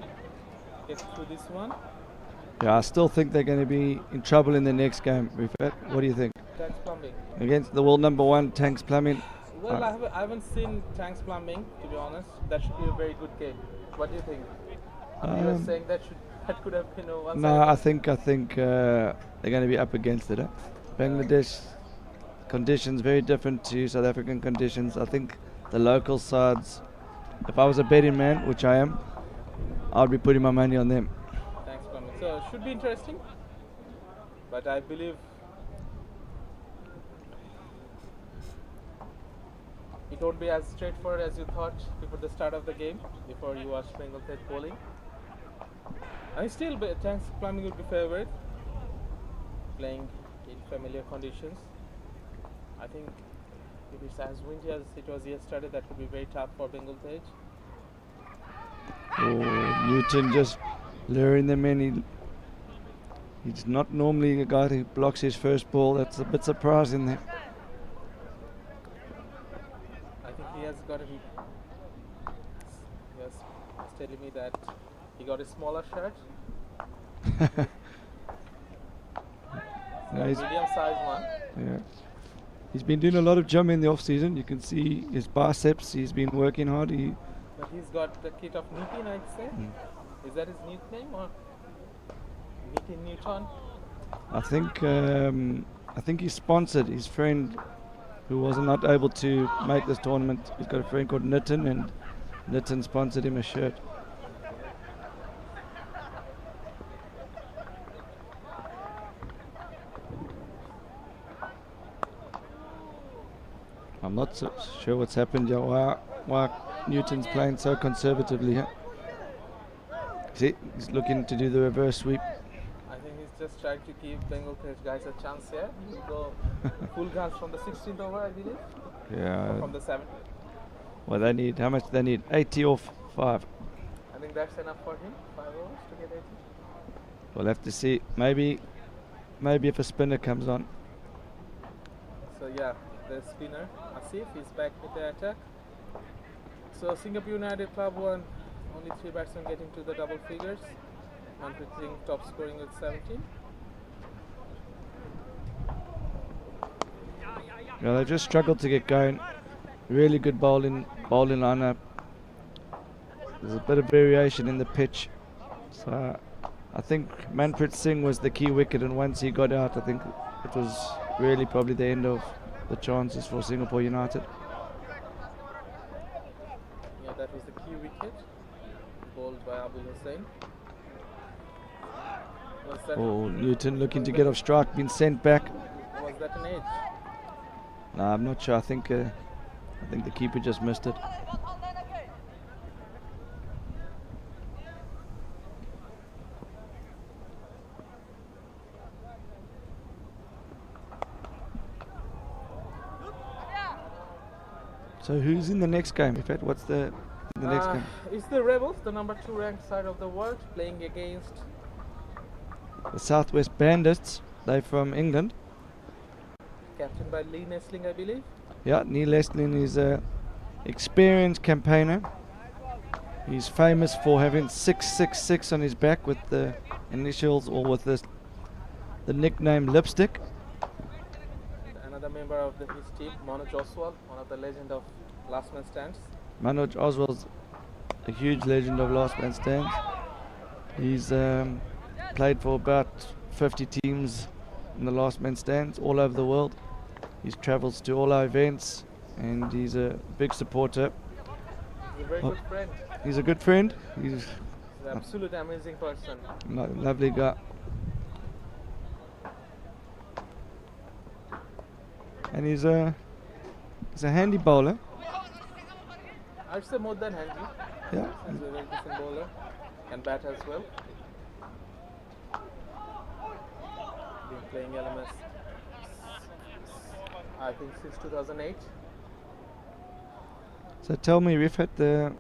get through this one. Yeah, I still think they're going to be in trouble in the next game, Rifat. What do you think? Tanks Plumbing. Against the world number 1, Tanks Plumbing. Well, I haven't seen Tanks Plumbing, to be honest. That should be a very good game. What do you think? You were saying that could have been a one-sided. No, I think they're going to be up against it. Bangladesh conditions very different to South African conditions. I think the local sides, if I was a betting man, which I am, I'd be putting my money on them. Thanks, Plumbing. So it should be interesting. But I believe it won't be as straightforward as you thought before the start of the game, before you watched Bengal Tayz bowling. And still, Tanks Plumbing would be favourite, playing in familiar conditions. I think if it's as windy as it was yesterday, that would be very tough for Bengal Tayz. Oh, Newton just luring them in. He's not normally a guy who blocks his first ball. That's a bit surprising there. I think he has got he was telling me that he got a smaller shirt. No, he's, Medium size one. yeah. He's been doing a lot of gym in the off season. You can see his biceps. He's been working hard. But he's got the kit of Nitin, I'd say. Is that his nickname or Nitin Newton? I think he's sponsored his friend who was not able to make this tournament. He's got a friend called Nitin, and Nitin sponsored him a shirt. I'm not so sure what's happened here. Why Newton's playing so conservatively here. See, he's looking to do the reverse sweep. I think he's just trying to give Bengal Tayz guys a chance here. He'll go full guns from the 16th over, I believe. Yeah. Or from the 7th. Well, they need, how much do they need? 80 off 5. I think that's enough for him. 5 overs to get 80. We'll have to see. Maybe if a spinner comes on. So yeah, the spinner Asif is back with the attack. So Singapore United Club won, only 3 batsmen getting to the double figures. Manpreet Singh top scoring with 17. Yeah, they just struggled to get going. Really good bowling lineup. There's a bit of variation in the pitch. So I think Manpreet Singh was the key wicket, and once he got out, I think it was really probably the end of the chances for Singapore United. Yeah, that was the key wicket, bowled by Abul Hussain. Was that, Oh, Newton looking to get off strike, been sent back. was that an edge? No, I'm not sure. I think the keeper just missed it. So who's in the next game? In fact, what's the next game? It's the Rebels, the number 2 ranked side of the world, playing against. The Southwest Bandits. They're from England. Captained by Lee Nestling, I believe. Yeah, Neil Estlin is a experienced campaigner. He's famous for having 666 on his back with the initials or with the nickname Lipstick. Another member of his team, Manoj Oswal, one of the legend of Last Man Stands. Manoj Oswal's a huge legend of Last Man Stands. He's played for about 50 teams in the Last Man Stands all over the world. He travels to all our events and he's a big supporter. He's a very good friend. He's a good friend. He's He's an absolute amazing person. a lovely guy. And he's a handy bowler. I'd say more than handy. Yeah. He's a very decent bowler and bat as well. Been playing LMS, I think, since 2008. So tell me, Rifat, the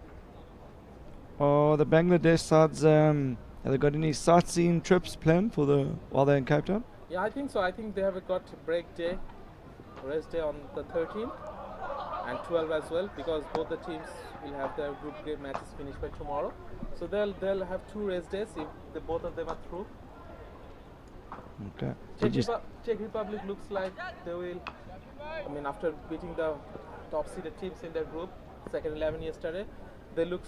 Bangladesh sides, have they got any sightseeing trips planned while they're in Cape Town? Yeah, I think so. I think they have got break day, rest day on the 13th and 12 as well, because both the teams will have their group game matches finished by tomorrow. So they'll have 2 rest days if both of them are through. Okay. Czech Republic looks like they will. I mean, after beating the top seeded teams in their group, second 11 yesterday, they look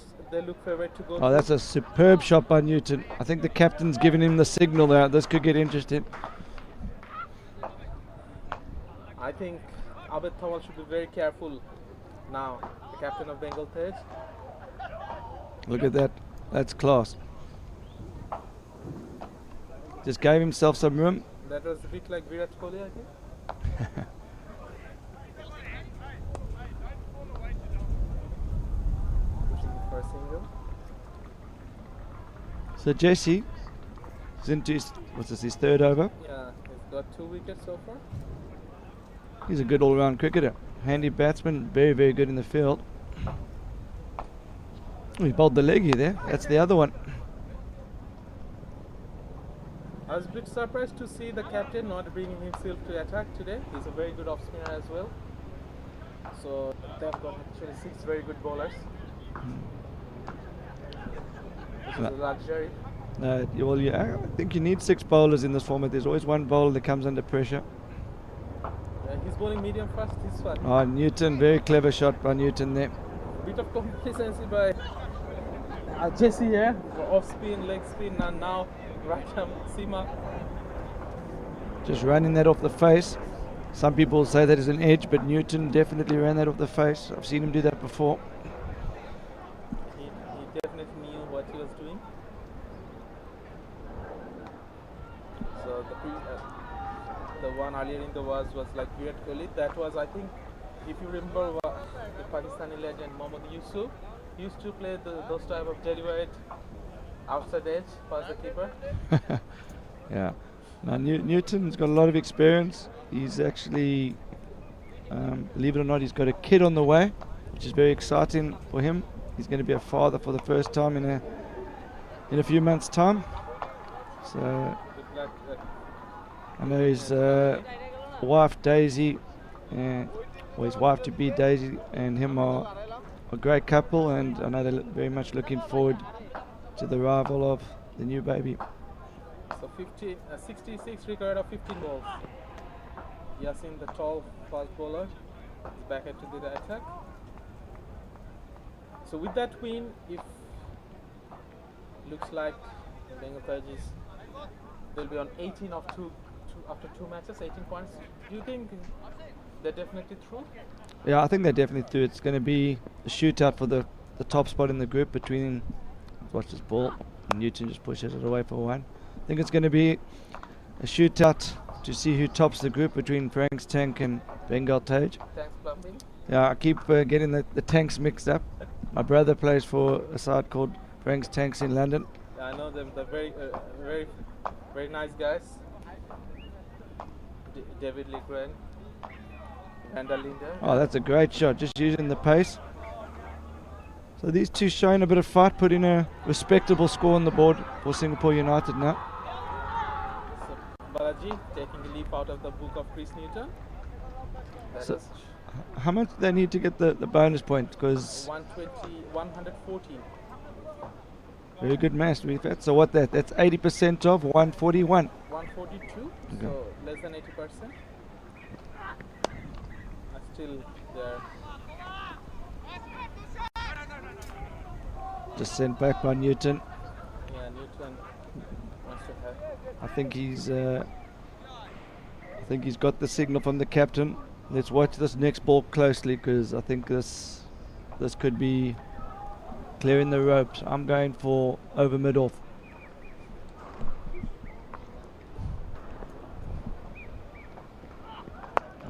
favourite to go. Oh, that's a superb shot by Newton. I think the captain's giving him the signal there. This could get interesting. I think Abed Thawal should be very careful now, the captain of Bengal Tayz. Look at that. That's class. Just gave himself some room. That was a bit like Virat Kohli, I think. Pushing it for a single. So Jesse is into his third over. Yeah, he's got 2 wickets so far. He's a good all-round cricketer. Handy batsman, very, very good in the field. Oh, he bowled the leggy there. That's the other one. I was a bit surprised to see the captain not bringing himself to attack today. He's a very good off-spinner as well. So they've got actually 6 very good bowlers. Which is a luxury. I think you need 6 bowlers in this format. There's always one bowler that comes under pressure. He's bowling medium fast this one. Oh, Newton, very clever shot by Newton there. Bit of complacency by Jesse here. Off spin, leg spin, and now right arm Seema. Just running that off the face. Some people say that is an edge, but Newton definitely ran that off the face. I've seen him do that before. He definitely knew what he was doing. So the one earlier in the was like Virat Kohli. That was, I think, if you remember, the Pakistani legend Mohammad Yusuf used to play those type of deliberate outside edge past the keeper. Yeah. Now Newton's got a lot of experience. He's actually, believe it or not, he's got a kid on the way, which is very exciting for him. He's going to be a father for the first time in a few months' time. So Good luck. I know his wife Daisy, or his wife to be Daisy, and him are a great couple, and I know they're very much looking forward to the arrival of the new baby. So 66 record of 15 balls. Yasin, the tall fast bowler, is back to the attack. So with that win, if looks like Bengal Tayz they'll be on 18 of after 2 matches, 18 points. Do you think they're definitely through? Yeah, I think they're definitely through. It's going to be a shootout for the top spot in the group between, watch this ball, Newton just pushes it away for one. I think it's going to be a shootout to see who tops the group between Frank's Tank and Bengal Tayz. Thanks, Plumbing. Yeah, I keep getting the tanks mixed up. My brother plays for a side called Frank's Tanks in London. Yeah, I know them. They're very nice guys. David Legren, Vanderlinde. Oh, that's a great shot, just using the pace. So these two showing a bit of fight, putting a respectable score on the board for Singapore United now. So Balaji taking a leap out of the book of Chris Newton. That So- is How much do they need to get the bonus point? Because 114. very good match we've had. So what that's 80% of 141. 142, Okay. so less than 80%. Still there. Just sent back by Newton. Yeah, Newton wants to have. I think he's got the signal from the captain. Let's watch this next ball closely because I think this could be clearing the ropes. I'm going for over mid-off.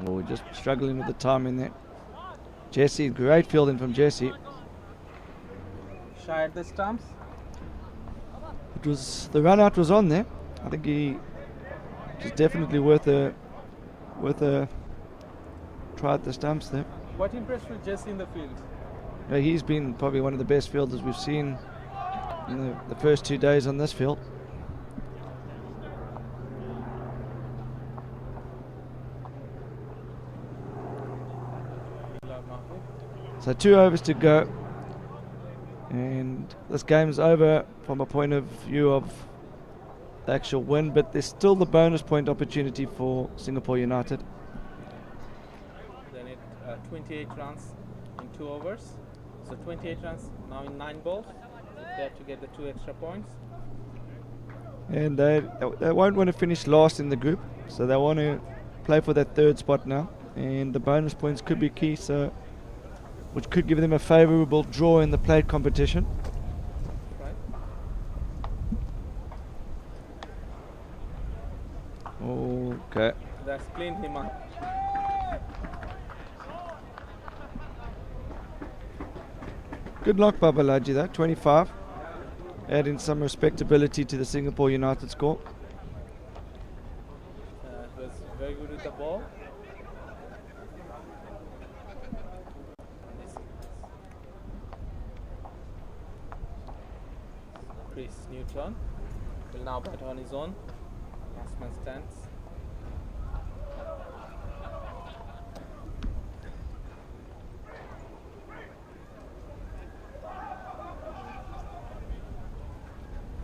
Oh, we're just struggling with the timing there. Jesse, great fielding from Jesse. Shy at the stumps. It was the run out was on there. I think he is definitely worth a try at the stumps there. What impressed with Jesse in the field? Yeah, he's been probably one of the best fielders we've seen in the first 2 days on this field. So 2 overs to go, and this game's over from a point of view of the actual win, but there's still the bonus point opportunity for Singapore United. They need 28 runs in 2 overs. So 28 runs now in 9 balls. They have to get the 2 extra points. And they won't want to finish last in the group, so they want to play for that 3rd spot now, and the bonus points could be key, so which could give them a favourable draw in the plate competition. Right. Okay. That's cleaned him up. Good luck, Babalaji, though. 25. Adding some respectability to the Singapore United score. He was very good with the ball. Chris Newton will now bat on his own. Last man stands.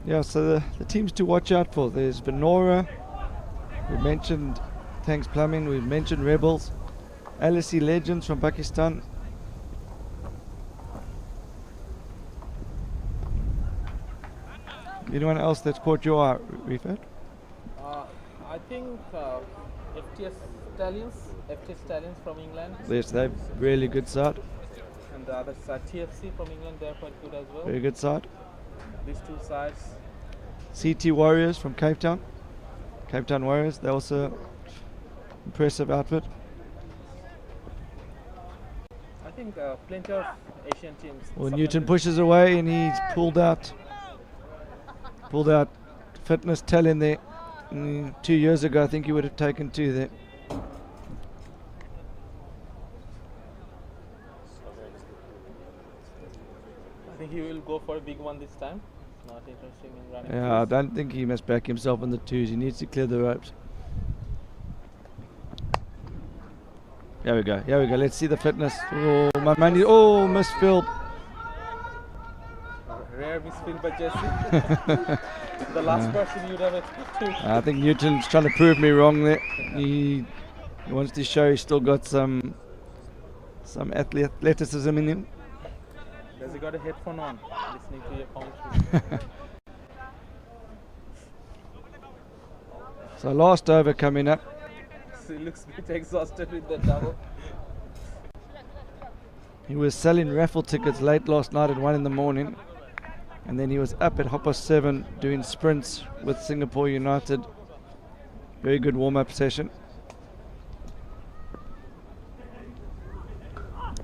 Yeah, so the teams to watch out for. There's Venora. We mentioned Thanks Plumbing. We mentioned Rebels. LSE Legends from Pakistan. Anyone else that's caught your eye, Rifat? I think FTS Stallions from England, Yes, they're really good side. and the other side TFC from England, they're quite good as well. Very good side. These 2 sides. CT Warriors from Cape Town. Cape Town Warriors, they're also impressive outfit. I think plenty of Asian teams. Well, Newton pushes away and he's pulled out fitness talent there. 2 years ago, I think he would have taken 2 there. I think he will go for a big one this time. Not interested in running. Yeah, I twos. don't think he must back himself on the 2s. He needs to clear the ropes. Here we go. Let's see the fitness. Oh, my money. Oh, misfield. Rare misfield by Jesse. The last person you'd have expected. I think Newton's trying to prove me wrong there. He wants to show he's still got some athleticism in him. Has he got a headphone on? Listening to your commentary. So last over coming up. So he looks a bit exhausted with the double. He was selling raffle tickets late last night at 1 in the morning, and then he was up at 7:30 doing sprints with Singapore United. Very good warm-up session.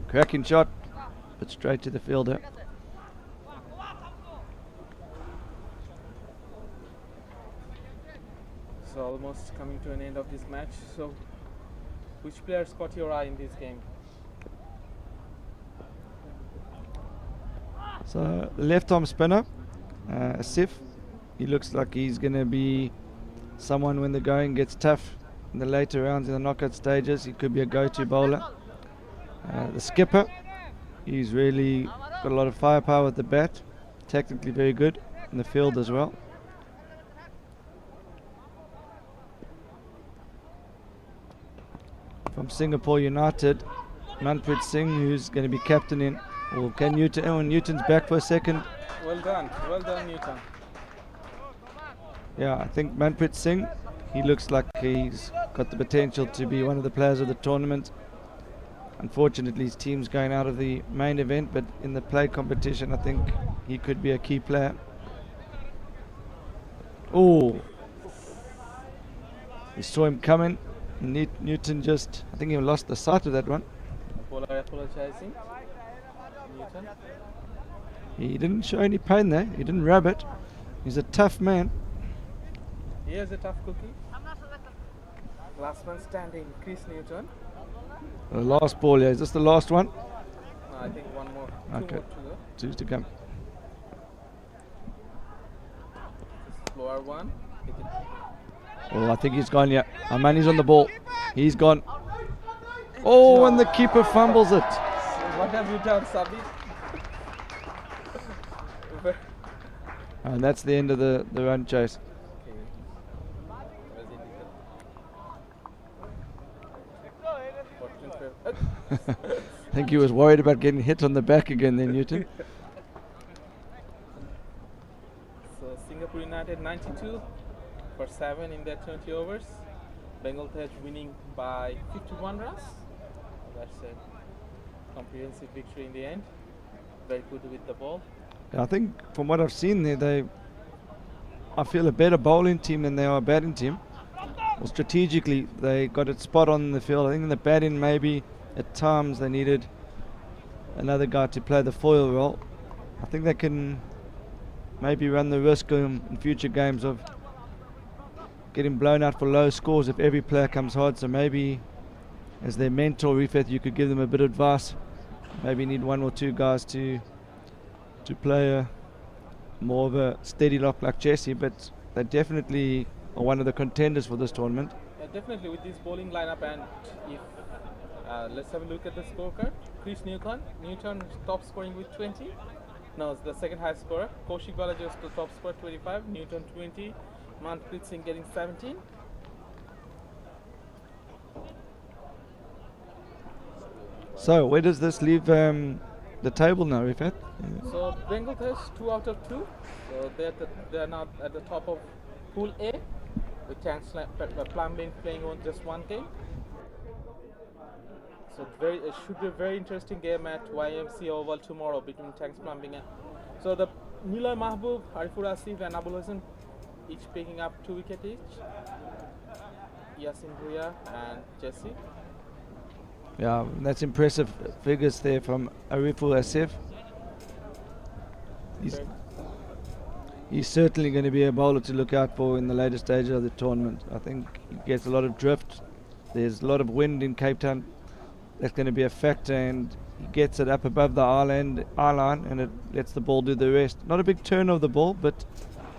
Cracking shot, but straight to the fielder. So almost coming to an end of this match. So which players caught your eye in this game? So the left arm spinner, Asif, he looks like he's going to be someone when the going gets tough in the later rounds in the knockout stages. He could be a go-to bowler. The skipper, he's really got a lot of firepower at the bat, technically very good in the field as well. From Singapore United, Manpreet Singh, who's going to be captaining. Or can Newton? Oh, Newton's back for a second. Well done, Newton. Yeah, I think Manpreet Singh, he looks like he's got the potential to be one of the players of the tournament. Unfortunately, his team's going out of the main event, but in the play competition, I think he could be a key player. Oh, we saw him coming. Newton just, I think he lost the sight of that one. Bowler apologizing. Newton. He didn't show any pain there. He didn't rub it. He's a tough man. He is a tough cookie. Last man standing, Chris Newton. The last ball, yeah. Is this the last one? No, I think one more. Okay. Two to come. Lower one. Oh, I think he's gone, yeah. Amani's on the ball. He's gone. Oh, and the keeper fumbles it. What have you done, Sabi? And that's the end of the run chase. I think he was worried about getting hit on the back again then, Newton. So Singapore United 92 for 7 in their 20 overs. Bengal Tayz winning by 51 runs. That's a comprehensive victory in the end. Very good with the ball. I think from what I've seen there, I feel a better bowling team than they are a batting team. Well, strategically, they got it spot on in the field. I think in the batting, maybe at times they needed another guy to play the foil role. I think they can maybe run the risk in future games of getting blown out for low scores if every player comes hard. So maybe as their mentor, Rifat, you could give them a bit of advice. Maybe need one or two guys to play a more of a steady lock like Jesse, but they definitely are one of the contenders for this tournament. Definitely with this bowling lineup, and if let's have a look at the scorecard. Chris Newton top scoring with 20. No, it's the second highest scorer. Kaushik Balaji was the top scorer, 25. Newton 20. Manpreet Singh getting 17. So where does this leave the table now, Rifat? So Bengal Tayz 2 out of 2. So they're now at the top of Pool A, with Tanks Plumbing playing on just one game. So it should be a very interesting game at YMC Oval tomorrow between Tanks Plumbing and. So the Niloy Mahbub, Arifur Asif and Abul Hassan each picking up 2 wickets each. Yasin Bhuya and Jesse. Yeah, that's impressive figures there from Arifur Asif. He's certainly going to be a bowler to look out for in the later stages of the tournament. I think he gets a lot of drift. There's a lot of wind in Cape Town. That's going to be a factor, and he gets it up above the eye-line and it lets the ball do the rest. Not a big turn of the ball, but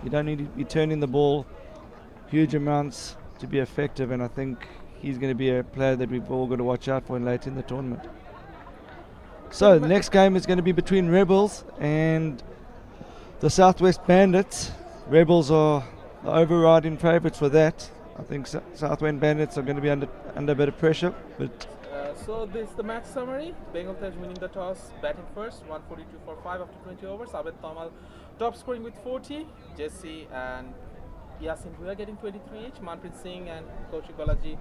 you don't need to be turning the ball huge amounts to be effective, and I think he's going to be a player that we've all got to watch out for later in the tournament. So the next game is going to be between Rebels and the Southwest Bandits. Rebels are the overriding favourites for that. I think Southwest Bandits are going to be under a bit of pressure. But so this is the match summary. Bengal Tayz winning the toss, batting first, 142 for 5 after 20 overs. Abed Tamal top scoring with 40. Jesse and Yasin Bhuya getting 23 each, Manpreet Singh and Kaushik Balaji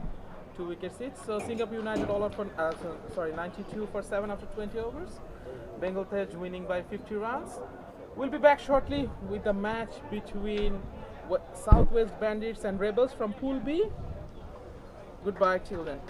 2 wickets each. So Singapore United all out for 92 for 7 after 20 overs. Bengal Tayz winning by 50 runs. We'll be back shortly with the match between Southwest Bandits and Rebels from Pool B. Goodbye till then.